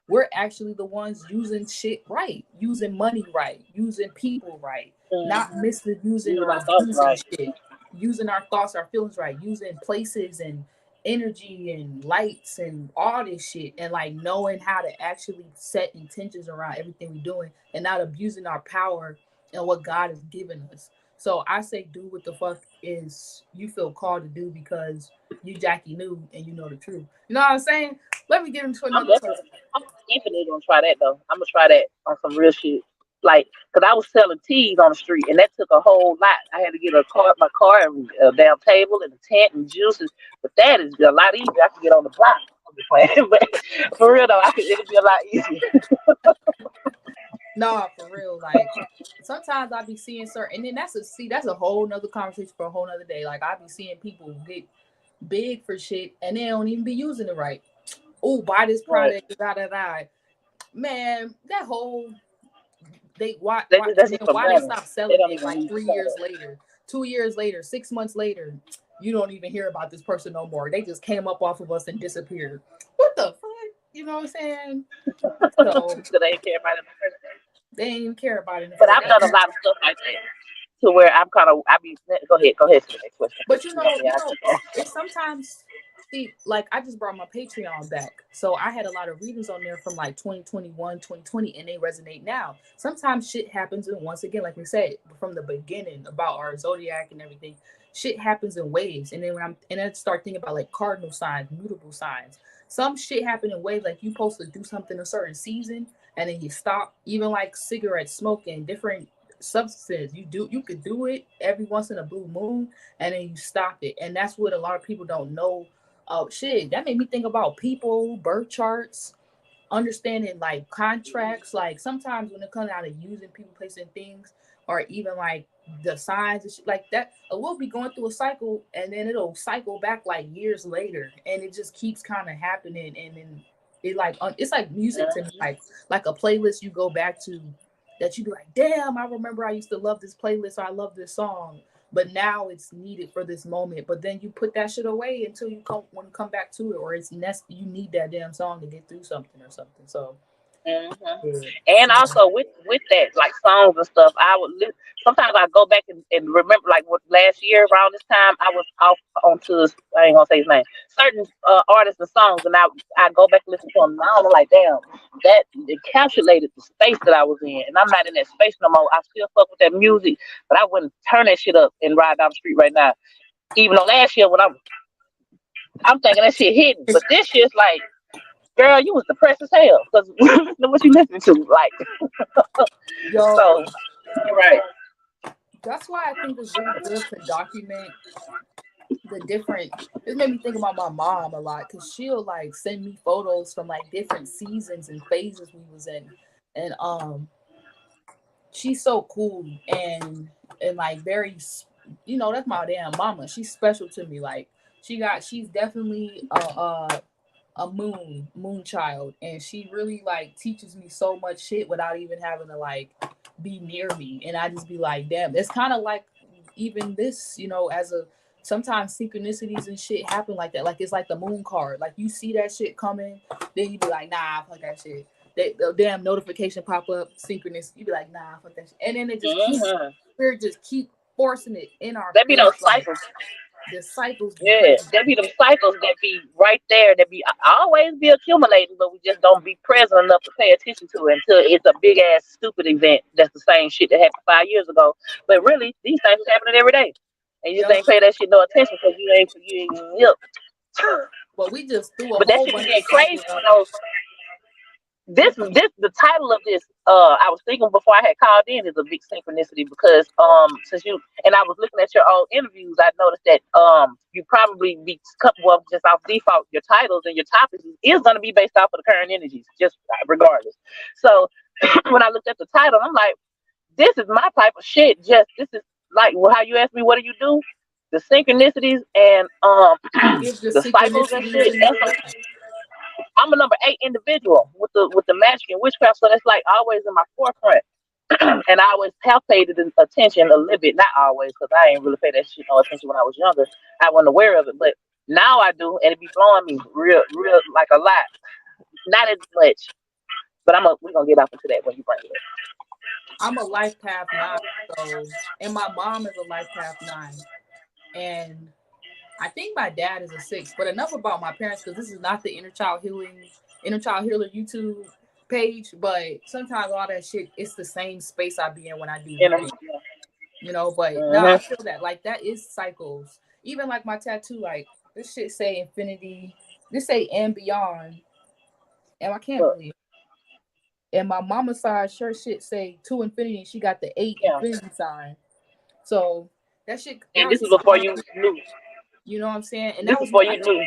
We're actually the ones using shit right, using money right, using people right, not Mm-hmm. misusing Using or my thoughts abusing right. shit, using our thoughts, our feelings right, using places and energy and lights and all this shit, and like knowing how to actually set intentions around everything we're doing and not abusing our power and what God has given us. So I say do what the fuck is you feel called to do, because you Jackie knew and you know the truth. You know what I'm saying? Let me get into I'm another definitely, person. I'm definitely gonna try that though. I'm gonna try that on some real shit. Like, cause I was selling teas on the street, and that took a whole lot. I had to get my car, and a damn table, and a tent, and juices. But that is a lot easier. I can get on the block. I'm just playing, but for real though, it'd be a lot easier. Nah, for real. Like sometimes I be seeing certain, and then that's a whole nother conversation for a whole nother day. Like I be seeing people get big for shit and they don't even be using it right. oh, buy this Right. product, da da da. Man, that whole That's and just then for why they money. stop They selling don't it even like use the 3 years product. later, 2 years later, 6 months later, you don't even hear about this person no more. They just came up off of us and disappeared. What the fuck? You know what I'm saying? So So they care about it in the first place. they didn't even care about it in the But first I've place. done a lot of stuff like that to where I'm kind of I be go ahead to the next question But because you know yeah it's sometimes see, like I just brought my Patreon back. So I had a lot of readings on there from like 2021, 2020, and they resonate now. Sometimes shit happens, and once again, like we said from the beginning about our zodiac and everything, shit happens in waves. And then I start thinking about like cardinal signs, mutable signs. Some shit happen in waves, like you supposed to do something a certain season and then you stop, even like cigarette smoking, different substances. You could do it every once in a blue moon and then you stop it. And that's what a lot of people don't know. Shit, that made me think about people, birth charts, understanding like contracts. Like sometimes when it comes out of using people, placing things, or even like the signs and shit like that, we'll be going through a cycle and then it'll cycle back like years later, and it just keeps kind of happening. And then it's like music to me, Mhm. like a playlist you go back to that you be like, damn, I remember I used to love this playlist, or I love this song, but now it's needed for this moment. But then you put that shit away until you come back to it, or you need that damn song to get through something or something. So Mhm. yeah, And also with that, like songs and stuff, sometimes I go back and remember, like what last year around this time, I was off onto I ain't gonna say his name, certain artists and songs, and I go back and listen to them now, and I'm like, damn, that it calculated the space that I was in, and I'm not in that space no more. I still fuck with that music, but I wouldn't turn that shit up and ride down the street right now. Even though last year when I'm thinking that shit hidden, but this year's like, girl, you was depressed as hell because what you listening to, like. yo, So you're right. that's why I think it's really good to document the different. It made me think about my mom a lot because she'll like send me photos from like different seasons and phases we was in, and she's so cool and like very, that's my damn mama. She's special to me. Like she's definitely a moon child, and she really like teaches me so much shit without even having to like be near me. And I just be like, damn, it's kind of like even this, as a sometimes synchronicities and shit happen like that. Like it's like the moon card. Like you see that shit coming, then you be like, nah, fuck that shit. The damn notification pop up, synchronous. You be like, nah, fuck that shit. And then Hmm. we're just keep forcing it in our There be those face. Like cycles. the cycles be Yeah, crazy. there be them cycles that be right there. That be always be accumulating, but we just don't be present enough to pay attention to it until it's a big ass stupid event. That's the same shit that happened 5 years ago. But really, these things is happening every day, and you just Yup. ain't pay that shit no attention because you ain't hip. But we just threw a But that whole shit be bunch of getting crazy cycles on up. those. This the title of this. I was thinking before I had called in is a big synchronicity because since you and I was looking at your old interviews, I noticed that you probably be well just off default your titles and your topics is going to be based off of the current energies, just regardless. So when I looked at the title, I'm like, this is my type of shit. Just this is like how you asked me, what do you do? The synchronicities and Give the the cycles and synchronicities shit. and That's I'm a number 8 individual with the magic and witchcraft, so that's like always in my forefront. And I always have paid it attention a little bit, not always, because I ain't really paid that shit no attention when I was younger. I wasn't aware of it, but now I do, and it be blowing me real, like a lot. Not as much, but we're gonna get off into that when you bring it I'm a life path 9, so and my mom is a life path 9. And I think my dad is a 6. But enough about my parents because this is not the inner child healer YouTube page. But sometimes all that shit, it's the same space I be in when I do up. reading. But nah, I Mm-hmm. feel that. Like that is cycles. Even like my tattoo, like this shit say infinity, this say and beyond. And I can't Look, believe. And my mama's side sure shit say to infinity, and she got the 8 yeah, infinity sign. So that shit, and that this was is before strong. you knew. You know what I'm saying? And This that is was me. before you knew.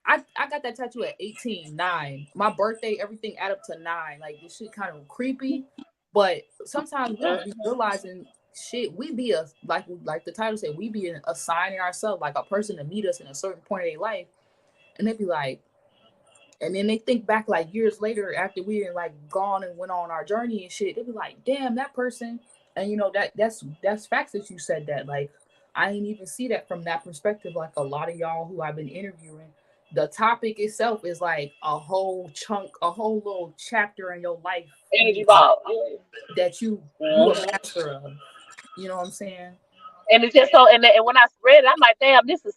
I got that tattoo at 18, 9. My birthday, everything add up to 9. Like this shit kind of creepy. But sometimes we don't be Mm-hmm. realizing shit. We be like the title said, we be assigning ourselves like a person to meet us in a certain point of their life. And they'd be like, And then they think back like years later after we had like gone and went on our journey and shit, they be like, damn, that person. And you know, that's facts that you said that. Like, I didn't even see that from that perspective. Like a lot of y'all who I've been interviewing, the topic itself is like a whole chunk, a whole little chapter in your life Energy ball. Yeah. that you a Mhm. master of. You know what I'm saying? And it's just so, and when I read it, I'm like, damn, this is.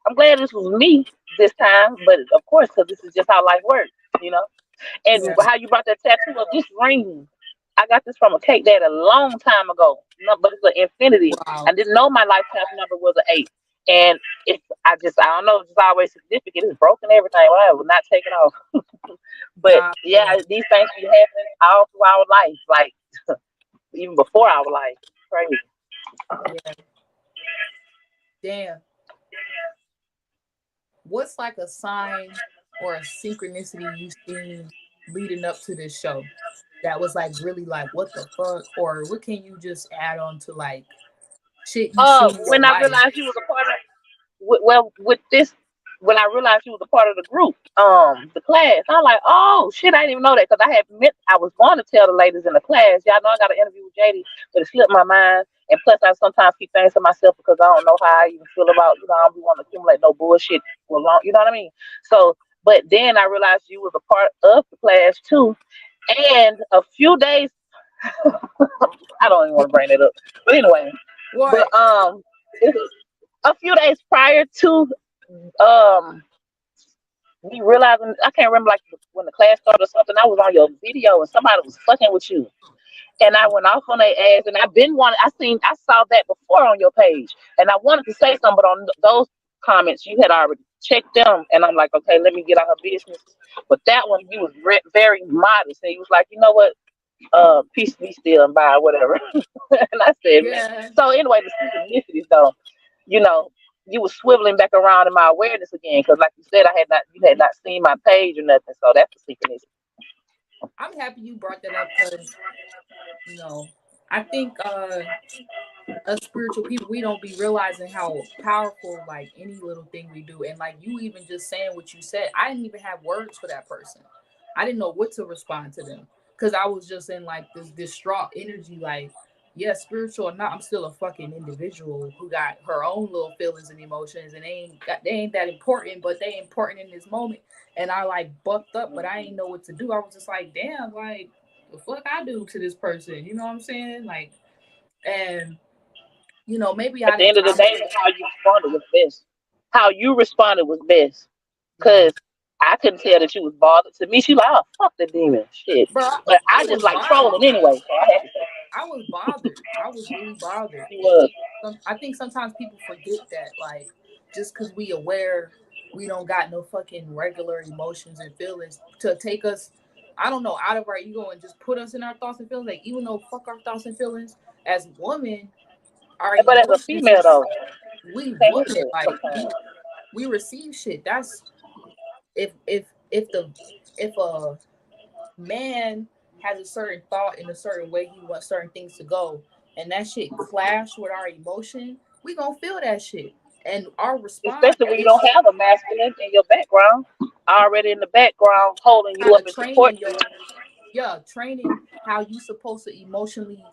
I'm glad this was me this time, but of course, because this is just how life works, you know. And Yeah. how you brought that tattoo of this ring, I got this from a cake dad a long time ago. No, but it's an infinity. Wow. I didn't know my life path number was an 8, and I don't know, it's always significant. It's broken everything. Well, I will not take it off. But Nah, yeah, these things be happening all through our life, like even before our life. Crazy. yeah. Damn. What's like a sign or a synchronicity you seen leading up to this show that was like really like what the fuck, or what can you just add on to like shit you see in your When I life? realized you was a part of, with this, when I realized you was a part of the group, the class, I was like, oh shit, I didn't even know that, because I was going to tell the ladies in the class, y'all know I got an interview with JD, but it slipped my mind. And plus, I sometimes keep things to myself because I don't know how I even feel about, I don't be want to accumulate no bullshit for long, you know what I mean? So, but then I realized you was a part of the class too, and a few days, I don't even want to bring it up, but anyway, but What? it was a few days prior to um me realizing, I can't remember, like when the class started or something, I was on your video and somebody was fucking with you. And I went off on their ass, and I saw that before on your page, and I wanted to say something, but on those comments you had already checked them, and I'm like, okay, let me get out her business. But that one, you was very modest, and you was like, you know what, peace be still and bye, whatever. And I said, man. Yeah. So anyway, the synchronicities though, you know, you was swiveling back around in my awareness again, because like you said, you had not seen my page or nothing, so that's the synchronicity. I'm happy you brought that up because you know I think us spiritual people, we don't be realizing how powerful like any little thing we do. And like you even just saying what you said, I didn't even have words for that person. I didn't know what to respond to them because I was just in like this distraught energy. Like, yeah, spiritual or not, I'm still a fucking individual who got her own little feelings and emotions, and they ain't that important, but they important in this moment. And I like bucked up, but I ain't know what to do. I was just like, damn, like the fuck I do to this person, you know what I'm saying? Like, and maybe At I the didn't end of the time day, it. how you responded was best. How you responded was best. Yeah, Cause I couldn't tell that you was bothered. To me, she like, oh fuck the demon, shit. bro, But I I was just like bothered, trolling bro. anyway. So I had to say I was bothered. I was really bothered, she and was. I think sometimes people forget that, like, just because we aware we don't got no fucking regular emotions and feelings to take us, I don't know, out of our ego and just put us in our thoughts and feelings. Like, even though fuck our thoughts and feelings, as women, our But as a emotions female is though, we can't handle women it like sometimes. we receive shit. That's if a man has a certain thought in a certain way he wants certain things to go, and that shit clash with our emotion, we gonna feel that shit, and our response Especially when you don't is have a masculine in your background, already in the background, holding you kind up of and supporting training you. your training how you supposed to emotionally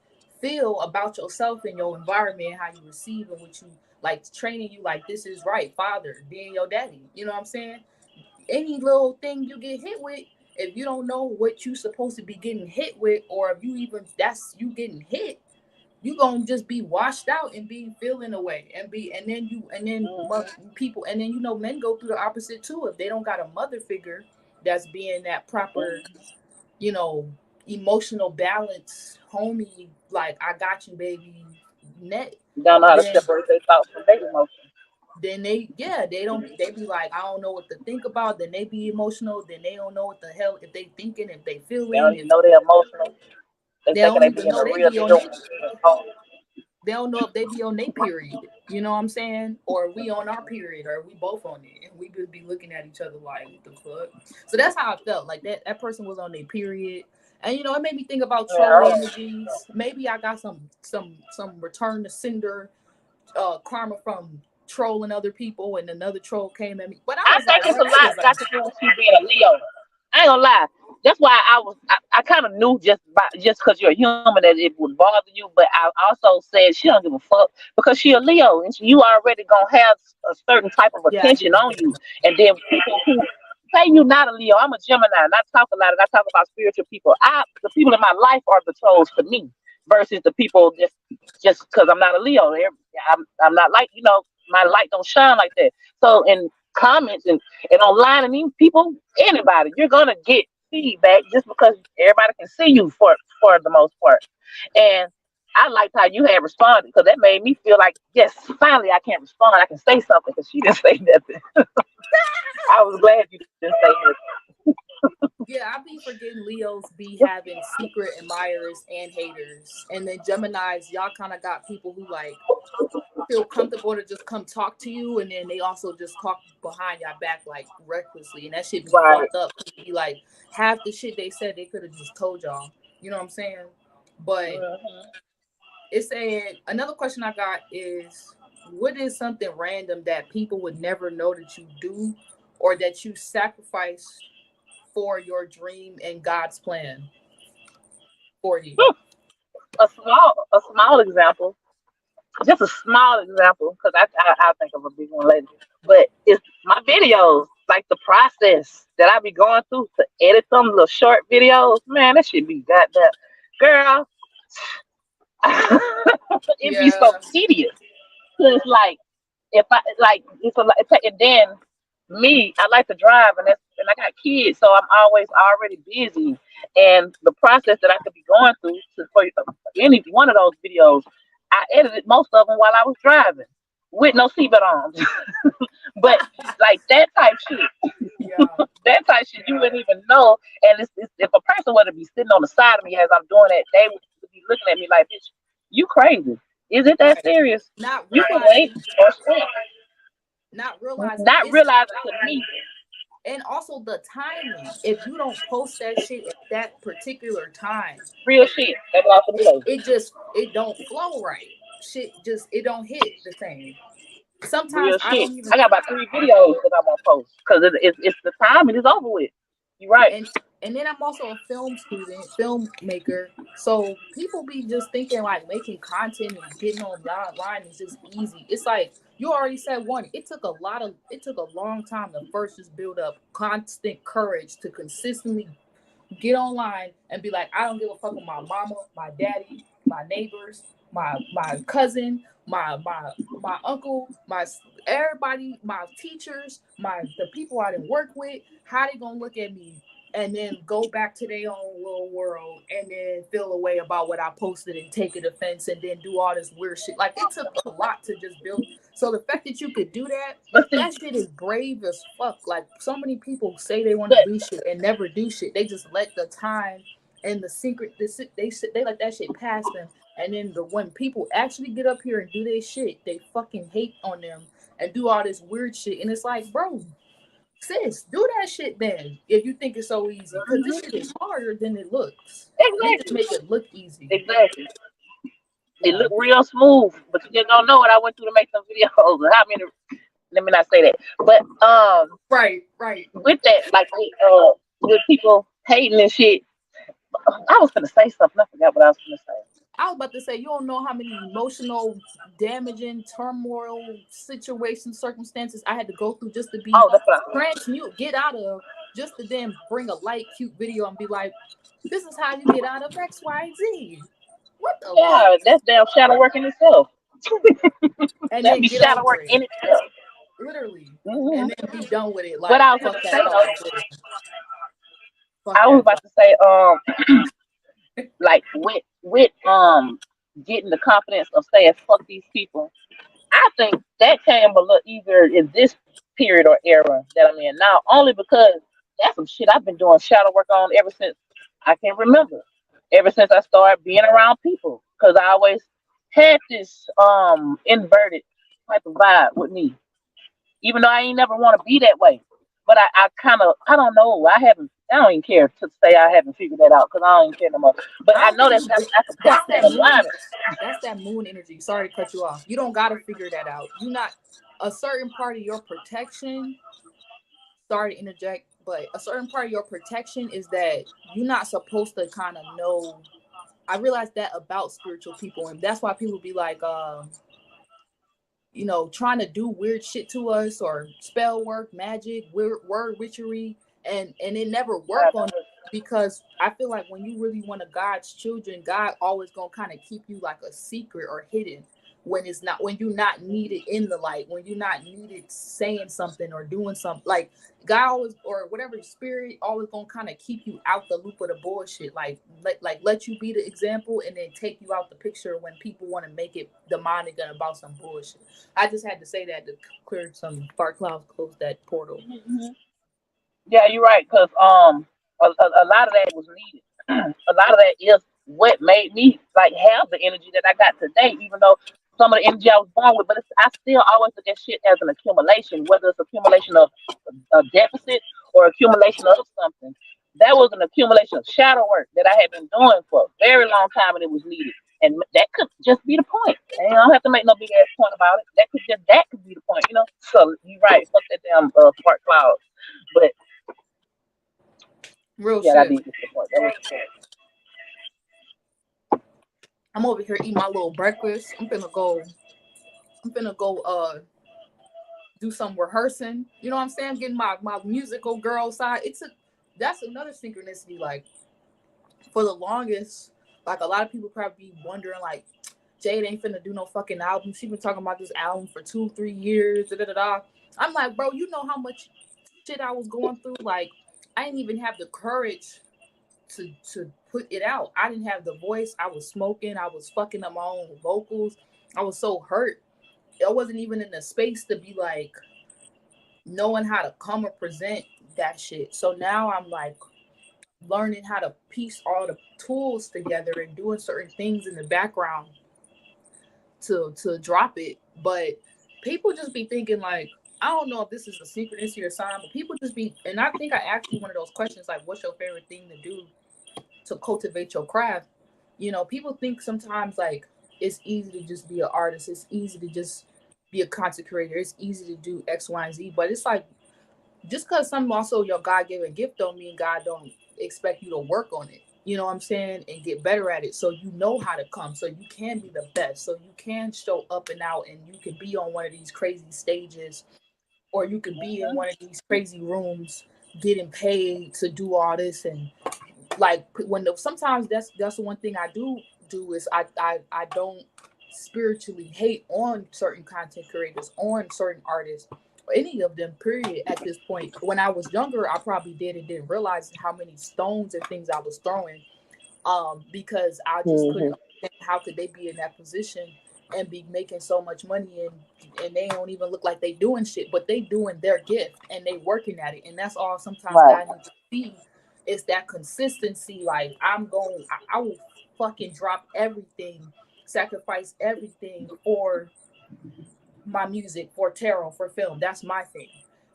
feel about yourself and your environment, how you receive and what you like, training you like this is right, father being your daddy, you know what I'm saying? Any little thing you get hit with, if you don't know what you supposed to be getting hit with, or if you even that's you getting hit, you gonna just be washed out and be feeling away and be and then people, and then men go through the opposite too. If they don't got a mother figure that's being that proper, you know, emotional balance, homie, like I got you, baby, net, Don't know how to then separate their thoughts from their emotions. they don't, they be like, I don't know what to think about, then they be emotional, then they don't know what the hell if they thinking, if they They don't feeling, even if know they're emotional. They they thinking don't they even being know a they real be on nigga. it, they don't know if they be on their period, you know what I'm saying, or we on our period, or we both on it, and we could be looking at each other like what the fuck. So that's how I felt, like that person was on their period. And it made me think about troll Yeah. energies. Maybe I got some return to sender karma from trolling other people, and another troll came at me. But I was think like, it's a lot got to do with you being a Leo. I ain't gonna lie. That's why I kind of knew just because you're a human that it would bother you. But I also said she don't give a fuck because she a Leo and you already gonna have a certain type of Yeah, I attention get on it. you. And then people who say you not a Leo, I'm a Gemini, and I talk a lot and I talk about spiritual people. The people in my life are the trolls to me versus the people just because I'm not a Leo. I'm not like my light don't shine like that. So in comments and online and even people, anybody, you're gonna get feedback just because everybody can see you for the most part. And I liked how you had responded because that made me feel like, yes, finally I can respond. I can say something because she didn't say nothing. I was glad you didn't say nothing. Yeah, I be forgetting Leos be having secret admirers and haters, and then Gemini's, y'all kind of got people who like feel comfortable to just come talk to you, and then they also just talk behind your back like recklessly, and that shit be Right. fucked up. Be like half the shit they said they could have just told y'all. You know what I'm saying? But it said another question I got is, what is something random that people would never know that you do, or that you sacrifice for your dream and God's plan for you? A small example, just a small example, because I'll think of a big one later. But it's my videos, like the process that I be going through to edit some little short videos. Man, that should be goddamn, girl. It be so Yeah, tedious. Cause like if I like it's a lot, and then me, I like to drive, and I got kids, so I'm always already busy. And the process that I could be going through for any one of those videos, I edited most of them while I was driving with no seatbelt on. But like yeah, that type shit, you wouldn't even know. And if a person were to be sitting on the side of me as I'm doing it, they would be looking at me like, "Bitch, you crazy? Is it that right. serious? Not You can wait realizing, or sprint." not realizing Not it's, realizing to me, and also the timing. If you don't post that shit at that particular time, real shit. That's what I'm it, gonna say. it just it don't flow right. Shit just it don't hit the same. Sometimes Real I shit. don't even, I got about 3 videos that I'm gonna post because it's the time and it's over with. You right. and and then I'm also a film student, filmmaker. So people be just thinking like making content and getting online is just easy. It's like you already said one. It took a long time to first just build up constant courage to consistently get online and be like, I don't give a fuck with my mama, my daddy, my neighbors, my cousin, my uncle, my everybody, my teachers, the people I didn't work with. How they gonna look at me and then go back to their own little world and then feel a way about what I posted and take an offense and then do all this weird shit. Like it took a lot to just build. So the fact that you could do that, But see, that shit is brave as fuck. Like so many people say they want to but do shit and never do shit. They just let the time and they let that shit pass them. And then when people actually get up here and do their shit, they fucking hate on them and do all this weird shit. And it's like, bro, sis, do that shit then. If you think it's so easy, because this shit is harder than it looks. They just exactly, make it look easy. exactly. It Yeah. looked real smooth, but you just don't know what I went through to make some videos. How many? Let me not say that. But Right. Right. with that, like with people hating and shit, I was gonna say something. I forgot what I was gonna say. I was about to say, you don't know how many emotional, damaging, turmoil situations, circumstances I had to go through just to be Oh, that's what transmute, get out of, just to then bring a light, cute video and be like, this is how you get out of X, Y, Z. What the fuck? yeah, that's damn shadow work in itself. And That then be get shadow over work it. in itself. Literally. Hmm. And then be done with it. What Like, I was about fuck to that say thought though, before. Fuck I was that about thought. to say like with getting the confidence of saying fuck these people. I think that came a little easier in this period or era that I'm in now, only because that's some shit I've been doing shadow work on ever since I can remember. Ever since I started being around people, because I always had this inverted type of vibe with me, even though I ain't never want to be that way. But I kind of, I don't know. I don't even care to say I haven't figured that out because I don't even care no more. But I I don't know think that's you not, do. I can put That's that that in moon. alignment. That's that moon energy. Sorry to cut you off. You don't gotta figure that out. You not. a certain part of your protection, sorry to interject, but a certain part of your protection is that you're not supposed to kind of know. I realize that about spiritual people, and that's why people be like, trying to do weird shit to us or spell work, magic, word witchery, and it never work on it, because I feel like when you really want to God's children, God always gonna kind of keep you like a secret or hidden when you're not needed in the light, when you're not needed saying something or doing something. Like God always, or whatever spirit, always gonna kind of keep you out the loop of the bullshit. Like let you be the example and then take you out the picture when people want to make it demonic and about some bullshit. I just had to say that to clear some dark clouds, close that portal. Mhm. Yeah, you're right. Because a lot of that was needed. A lot of that is what made me like have the energy that I got today. Even though some of the energy I was born with, but I still always look at shit as an accumulation, whether it's accumulation of a deficit or accumulation of something. That was an accumulation of shadow work that I had been doing for a very long time, and it was needed. And that could just be the point. And I don't have to make no big ass point about it. That could be the point, you know. So you're right. Fuck that damn spark cloud. But Real yeah, that shit. did get to the point. That was the point. I'm over here eating my little breakfast. I'm finna go do some rehearsing. You know what I'm saying? Getting my musical girl side. That's another synchronicity. Like for the longest, like a lot of people probably be wondering, like, Jade ain't finna do no fucking album. She been talking about this album for 2-3 years. Da, da, da, da. I'm like, bro, you know how much shit I was going through? Like, I didn't even have the courage to put it out. I didn't have the voice. I was smoking. I was fucking up my own vocals. I was so hurt. I wasn't even in the space to be like knowing how to come or present that shit. So now I'm like learning how to piece all the tools together and doing certain things in the background to drop it. But people just be thinking like, I don't know if this is a synchronicity or sign, but people just be, and I think I asked you one of those questions like, what's your favorite thing to do to cultivate your craft? People think sometimes like it's easy to just be an artist. It's easy to just be a content creator. It's easy to do X, Y, and Z. But it's like just because some also your God given gift don't mean God don't expect you to work on it. You know what I'm saying? And get better at it so you know how to come, so you can be the best, so you can show up and out and you can be on one of these crazy stages, or you can be in Mhm. one of these crazy rooms getting paid to do all this. And like sometimes that's the one thing I do is I don't spiritually hate on certain content creators, on certain artists, or any of them, period. At this point, when I was younger, I probably did and didn't realize how many stones and things I was throwing, because I just couldn't Mhm. understand how could they be in that position and be making so much money, and they don't even look like they doing shit, but they doing their gift and they working at it. And that's all sometimes Right. that I need to see is that consistency. Like I will fucking drop everything, sacrifice everything for my music, for tarot, for film. That's my thing.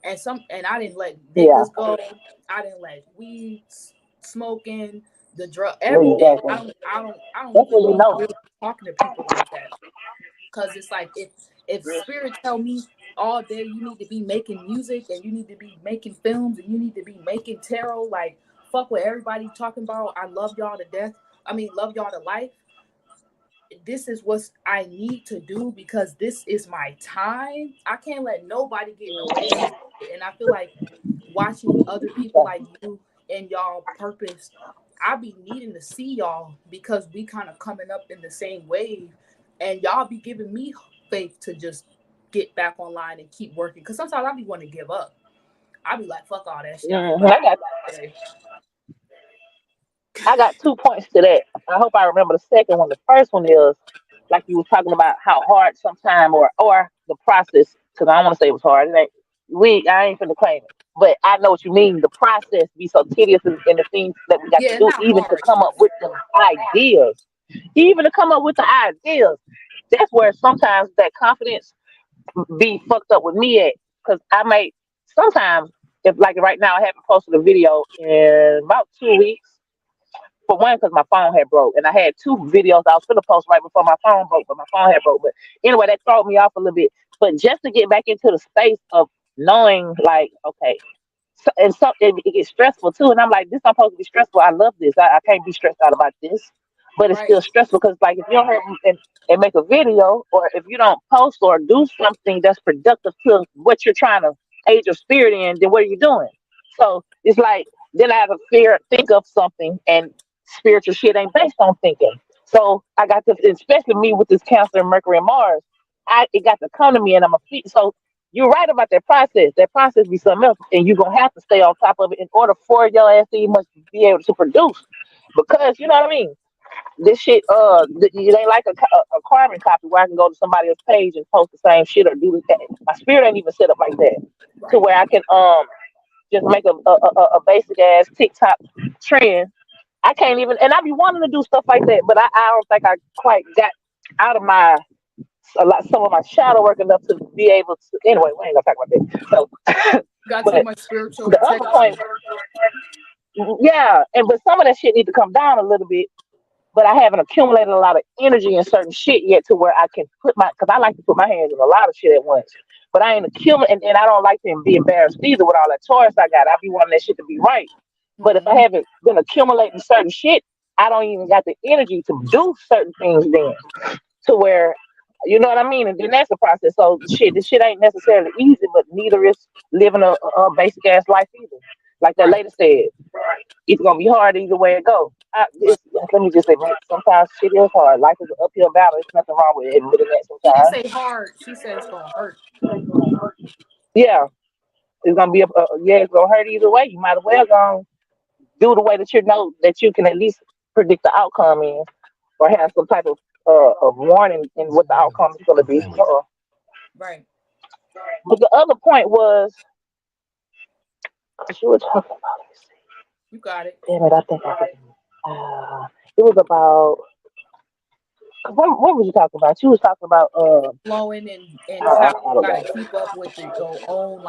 And I didn't let Yeah. niggas go. I didn't let weed, smoking, the drug, everything. I Exactly. don't I don't I don't That's even what we be know. really talking to people like that. Cause it's like if spirit tell me all day you need to be making music and you need to be making films and you need to be making tarot, like fuck what everybody talking about. I love y'all to death. I mean, love y'all to life. This is what I need to do because this is my time. I can't let nobody get in the way of this. And I feel like watching other people like you and y'all purpose, I be needing to see y'all because we kind of coming up in the same wave, and y'all be giving me faith to just get back online and keep working. Cause sometimes I be wanting to give up. I be like, fuck all that shit. I ain't Mhm. about I got to say. I got 2 points to that. I hope I remember the second one. The first one is like you were talking about how hard sometime or the process. Because I don't want to say it was hard. It ain't. I ain't finna claim it, but I know what you mean. The process be so tedious in the things that we got to Yeah, it's do, not even to hard. come up with the ideas, even to come up with the ideas. That's where sometimes that confidence be fucked up with me at, because I may sometimes, if like right now I haven't posted a video in about 2 weeks. For one, because my phone had broke, and I had two videos I was gonna post right before my phone broke, but my phone had broke. But anyway, that threw me off a little bit. But just to get back into the space of knowing, like, okay, it gets stressful too. And I'm like, this not supposed to be stressful. I love this. I can't be stressed out about this. But it's Right. still stressful because, like, if you don't have and make a video, or if you don't post or do something that's productive to what you're trying to aid your spirit in, then what are you doing? So it's like, then I have a fear, think of something, and spiritual shit ain't based on thinking. So I got to, especially me with this Cancer and Mercury and Mars, it got to come to me, and I'm a feet. So you're right about that process. That process be something else, and you're gonna have to stay on top of it in order for your ass to even be able to produce. Because you know what I mean. This shit, it ain't like a carbon copy where I can go to somebody else's page and post the same shit or do that. My spirit ain't even set up like that to Right. where I can just make a basic ass TikTok trend. I can't even, and I be wanting to do stuff like that, but I don't think I quite got out of my some of my shadow work enough to be able to. Anyway, we ain't gonna talk about that. So, Got too but much spiritual the other point, integrity. yeah, and but some of that shit need to come down a little bit. But I haven't accumulated a lot of energy in certain shit yet to where I can put because I like to put my hands in a lot of shit at once. But I ain't accumulating, and I don't like to be embarrassed either with all that Taurus I got. I be wanting that shit to be right. But if I Mhm. haven't been accumulating certain shit, I don't even got the energy to do certain things then. To where, you know what I mean? And then that's the process. So shit, this shit ain't necessarily easy, but neither is living a basic ass life either. Like that Right. lady said, it's gonna be hard either way it goes. Right. Let me just admit, sometimes shit is hard. Life is an uphill battle. There's nothing wrong with admitting that She didn't sometimes. say hard. She said it's gonna hurt. Yeah, it's gonna be yeah, it's gonna hurt either way. You might as well go do the way that you know that you can at least predict the outcome in, or have some type of warning in what the outcome is gonna be. Right. But the other point was, she was talking about. You got it. Damn it, I think I could. It was about. What was you talking about? She was talking about. Flowing and how I you don't gotta know. keep up with your own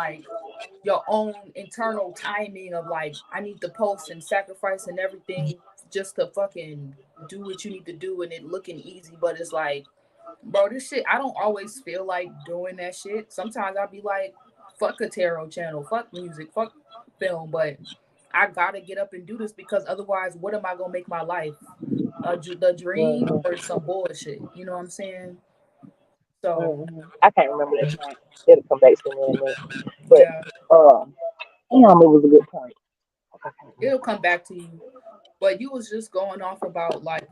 your own internal timing of like I need to post and sacrifice and everything just to fucking do what you need to do and it looking easy, but it's like, bro, this shit I don't always feel like doing that shit. Sometimes I'll be like, fuck a tarot channel, fuck music, fuck film, but I gotta get up and do this because otherwise, what am I gonna make my life? The dream Mhm, or some bullshit? You know what I'm saying? So I can't remember that point. It'll come back to me in a minute. But yeah, um, damn, it was a good point. I can't it'll remember. come back to you. But you was just going off about like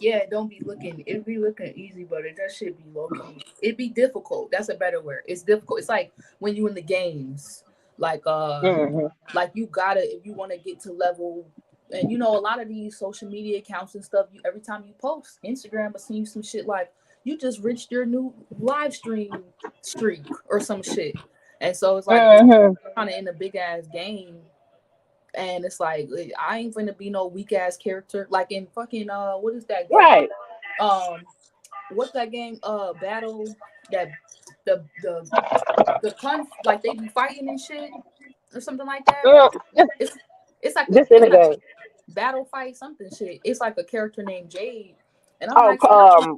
yeah, don't be looking. It be looking easy, but that should be low key. It be difficult. That's a better word. It's difficult. It's like when you in the games, like uh, Hmm. like you gotta if you want to get to level. And you know, a lot of these social media accounts and stuff. You every time you post, Instagram will send you some shit like you just reached your new live stream streak or some shit. And so it's like it's Hmm. kind of in a big ass game and it's like I ain't gonna be no weak ass character like in fucking what is that game? Right. Um, what's that game? Battle that the like they be fighting and shit or something like that. Mm, this, It's it's like this in it's the like game. battle fight something shit. It's like a character named Jade, and I'm Oh, like, see, I'm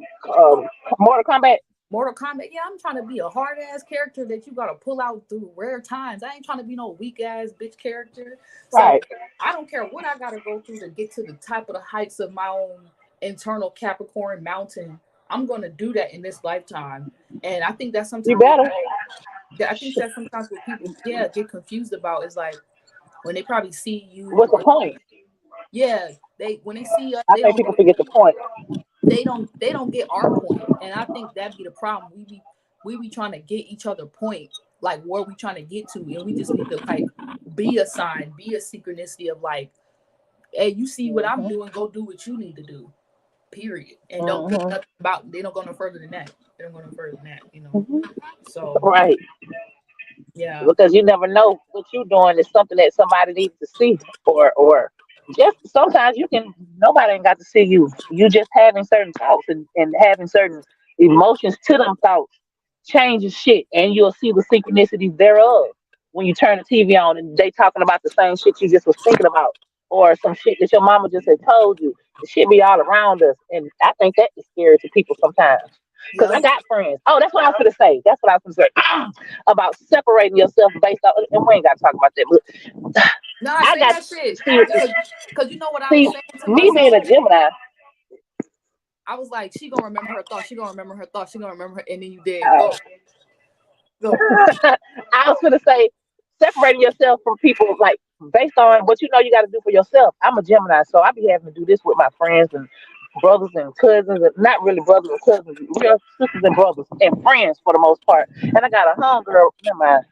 Mortal Kombat. Mortal Kombat. Yeah, I'm trying to be a hard ass character that you gotta pull out through rare times. I ain't trying to be no weak ass bitch character. So Right. I don't care what I gotta go through to get to the top of the heights of my own internal Capricorn mountain. I'm gonna do that in this lifetime. And I think that's You sometimes better. I think that's sometimes what people get confused about is like when they probably see you What's the point? yeah, they when they see us, I think people forget the point. they don't get our point, and I think that be the problem. We be trying to get each other point, like where we trying to get to, and we just need to like be a sign, be a synchronicity of like, hey, you see what I'm Hmm. doing, go do what you need to do, period, and don't think Hmm. nothing about. They don't go no further than that. They don't go no further than that, you know. Hmm. So Right. yeah, Because you never know what you're doing is something that somebody needs to see, or just sometimes you can nobody ain't got to see you. You just having certain thoughts and having certain emotions to them thoughts changes shit, and you'll see the synchronicities thereof when you turn the TV on and they talking about the same shit you just was thinking about, or some shit that your mama just had told you. The shit be all around us, and I think that is scary to people sometimes. Because I Yup. got friends. Oh, that's what I was going to say. That's what I was going to say about separating yourself based on. And we ain't got to talk about that. But Nah, I say got that shit. seriously. Cause you know what I was See, saying to me being myself? a Gemini. I was like, she gonna remember her thoughts. She gonna remember her thoughts. She gonna remember her. And then you did. Uh, Go. Go. I was going to say separating yourself from people like based on what you know you got to do for yourself. I'm a Gemini, so I be having to do this with my friends and brothers and cousins, and not really brothers and cousins, real sisters and brothers and friends for the most part. And I got a homegirl. Never mind.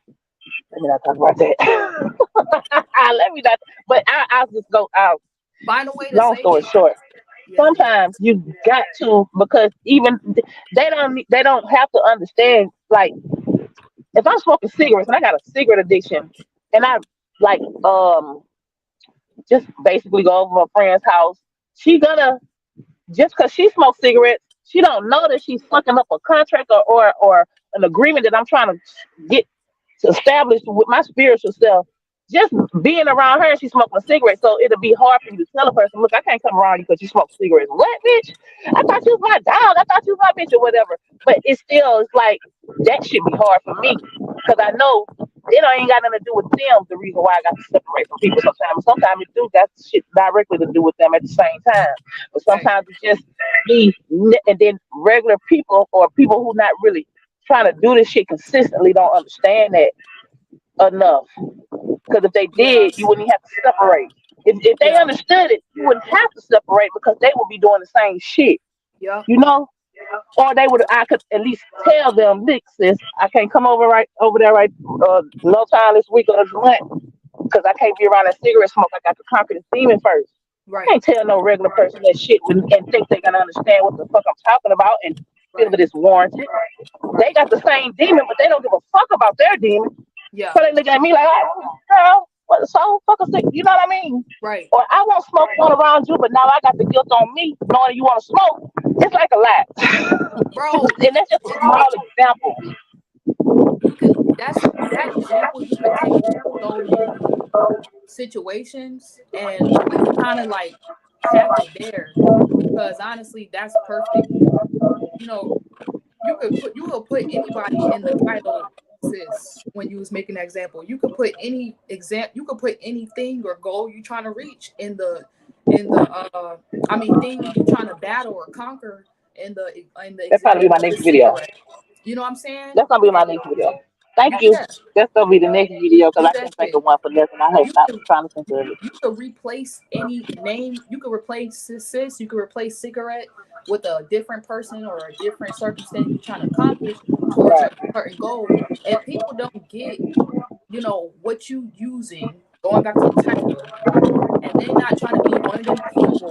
Let me not talk about that. Let me not. But I'll just go out. Find a way to Long say story it. short, Yeah. sometimes you got to because even they don't have to understand. Like if I'm smoking cigarettes and I got a cigarette addiction, and I like just basically go over a friend's house, she gonna just because she smokes cigarettes, she don't know that she's fucking up a contract or an agreement that I'm trying to get established with my spiritual self. Just being around her, she's smoking a cigarette, so it'll be hard for you to tell a person, "Look, I can't come around you because you smoke cigarettes." What, bitch? I thought you was my dog. I thought you was my bitch or whatever. But it's like that should be hard for me because I know it ain't got nothing to do with them. The reason why I got to separate from people sometimes it do got shit directly to do with them at the same time. But Right. sometimes it just and then regular people or people who not really trying to do this shit consistently don't understand that enough. Because if they Yeah. did, you wouldn't have to separate. If they Yeah. understood it, you wouldn't have to separate because they would be doing the same shit, Yup. you know? Or they would, Yup. I could at least tell them, "Look, sis, I can't come over there right no time this week or this month because I can't be around that cigarette smoke. I got to conquer the demon first. I Right. can't tell no regular person that shit and think they're gonna understand what the fuck I'm talking about and feel Right. that it's warranted. They Right. got the same demon, but they don't give a fuck about their demon. Yeah. So they look at me like, "Oh, girl, what the soul fuck sick?" You know what I mean? Right. Or I won't smoke one around you, but now I got the guilt on me knowing you want to smoke. It's like a lot. Bro, And that's just a it's small example. you can that's that example you could take to so many situations and we can kind of like have it there because honestly that's perfect. You know, you could put anybody in the title, sis, when you was making that example. You could put you could put anything or goal you trying to reach in the I mean thing you trying to battle or conquer in the That's probably be example my of the next video. cigarette. You know what I'm saying? That's gonna be my And next video. Thank you. yeah, That's gonna be the next video because do I that couldn't think shit. of one for nothing. I had You stopped can trying to think of it. you could replace any name. You could replace sis. You could replace cigarette with a different person or a different circumstance you're trying to accomplish towards Right. a certain goal. And people don't get, what you using. Going back to the title, and they not trying to be one of them people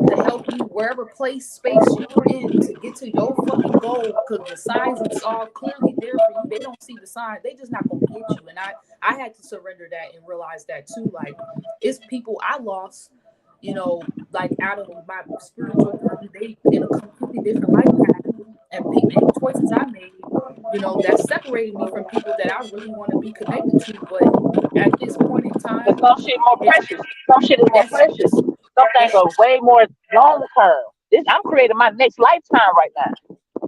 to help you wherever place space you in to get to your fucking goal because the signs is all clearly there for you. They don't see the sign, they just not gonna get you. And I had to surrender that and realize that too. Like it's people I lost, like out of my spiritual journey, they in a completely different life path and choices I made, that separated me from people that I really want to be connected to. But at this point in But time, some shit more it's precious. Some shit is more that's precious. Some things that's are way more long term. I'm creating my next lifetime right now.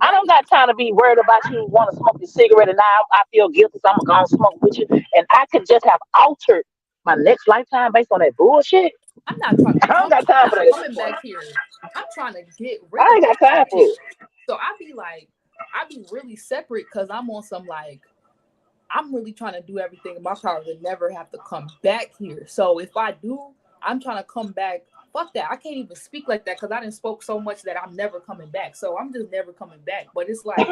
I don't right. got time to be worried about you want to smoke your cigarette and now I feel guilty, so I'm gonna smoke with you. And I could just have altered my next lifetime based on that bullshit. I'm not trying to I don't come. got I'm time for not that at this coming point. back here. I'm trying to get rid I of ain't got that time for shit. it. So I be really separate because I'm on some like I'm really trying to do everything in my power to never have to come back here. So if I do, I'm trying to come back. Fuck that. I can't even speak like that because I didn't spoke so much that I'm never coming back. So I'm just never coming back. But it's like,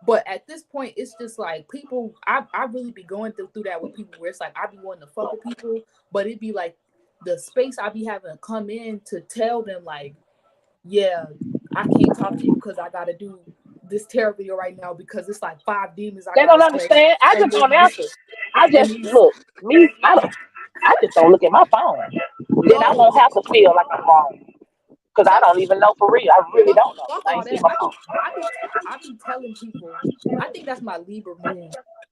but at this point, it's just like people. I really be going through that with people where it's like I be wanting to fuck with people, but it be like the space I be having to come in to tell them like, yeah, I can't talk to you because I gotta do this tarot video right now because it's like 5 demons I They don't gotta slay, understand. I and just don't then this answer. I and just these look, me, I just don't look at my phone. Then I yo won't have to feel like I'm wrong. Because I some don't even know for real. I really fuck don't know. fuck I all ain't seen that. my phone. I be telling people. I think that's my Libra moon.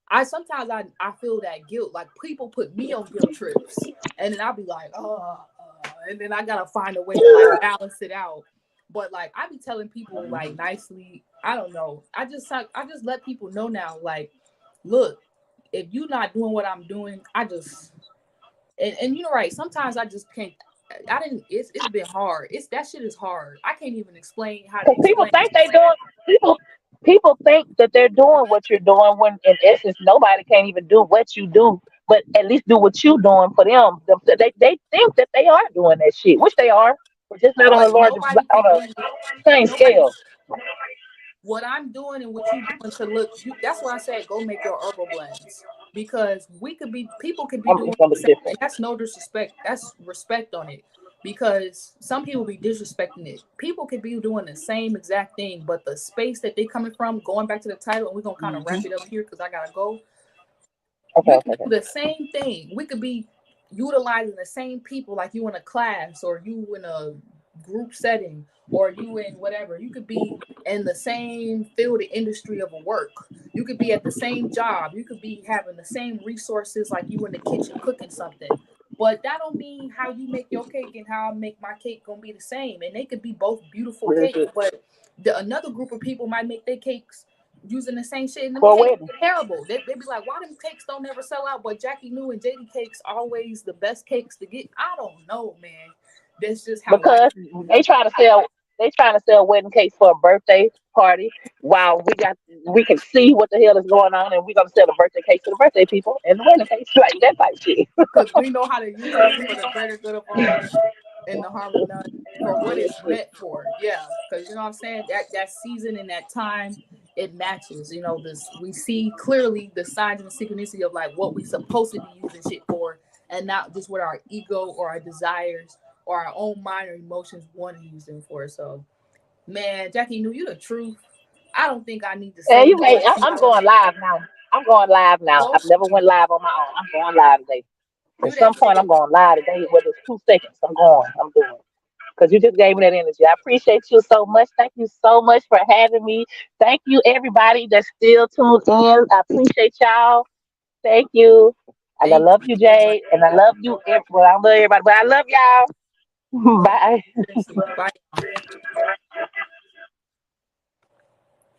I sometimes I feel that guilt. Like people put me on guilt trips, and then I'll be like, and then I gotta find a way to like balance it out. But like I be telling people like nicely. I don't know. I just let people know now, like, look, if you're not doing what I'm doing, and you know, right, sometimes I just can't. I didn't. It's been hard. That shit is hard. I can't even explain how to Because people explain. think they doing people people think that they're doing what you're doing when in essence nobody can even do what you do, but at least do what you doing for them. They think that they are doing that shit, which they are, but just not on a But larger nobody can on a do same nobody. scale. What I'm doing and what you doing to look. That's why I said go make your herbal blends, because people could be I'm doing just gonna the look same, and different. that's no disrespect. That's respect on it, because some people be disrespecting it. People could be doing the same exact thing, but the space that they coming from, going back to the title, and we're gonna kind of Hmm. wrap it up here because I gotta go. Okay, You okay, can okay. do the same thing. We could be utilizing the same people, like you in a class or you in a group setting or you in whatever. You could be in the same field of industry of a work. You could be at the same job. You could be having the same resources, like you in the kitchen cooking something. But that don't mean how you make your cake and how I make my cake gonna be the same. And they could be both beautiful Real cakes, shit. but another group of people might make their cakes using the same shit, and them For a cakes wedding. terrible. They be like, why them cakes don't never sell out, but Jackie New and JD cakes always the best cakes to get? I don't know, man. That's just how life. Because they try to sell they trying to sell wedding cakes for a birthday party while we can see what the hell is going on and we're gonna sell the birthday cake to the birthday people and the wedding cakes like that type shit. Because we know how to use it for the greater good of all and the harm of none, for what Real it's shit. meant for. Yeah, because you know what I'm saying, that season and that time, it matches. You know, this we see clearly the signs and synchronicity of like what we supposed to be using shit for, and not just what our ego or our desires or our own mind or emotions want to use them for. So, man, Jackie knew you the truth. I don't think I need to And say you may much I'm more. going live now. I'm going live now. Go I've never went live on my own. I'm going live today. At do some that point shit. I'm going live today, whether it's 2 seconds, I'm going. I'm doing it. Because you just gave me that energy. I appreciate you so much. Thank you so much for having me. Thank you, everybody that's still tuned in. I appreciate y'all. Thank you. And I Thank love you you, so much. Jade. And I love you. Well, I love everybody, but I love y'all. Love Bye. you. Bye.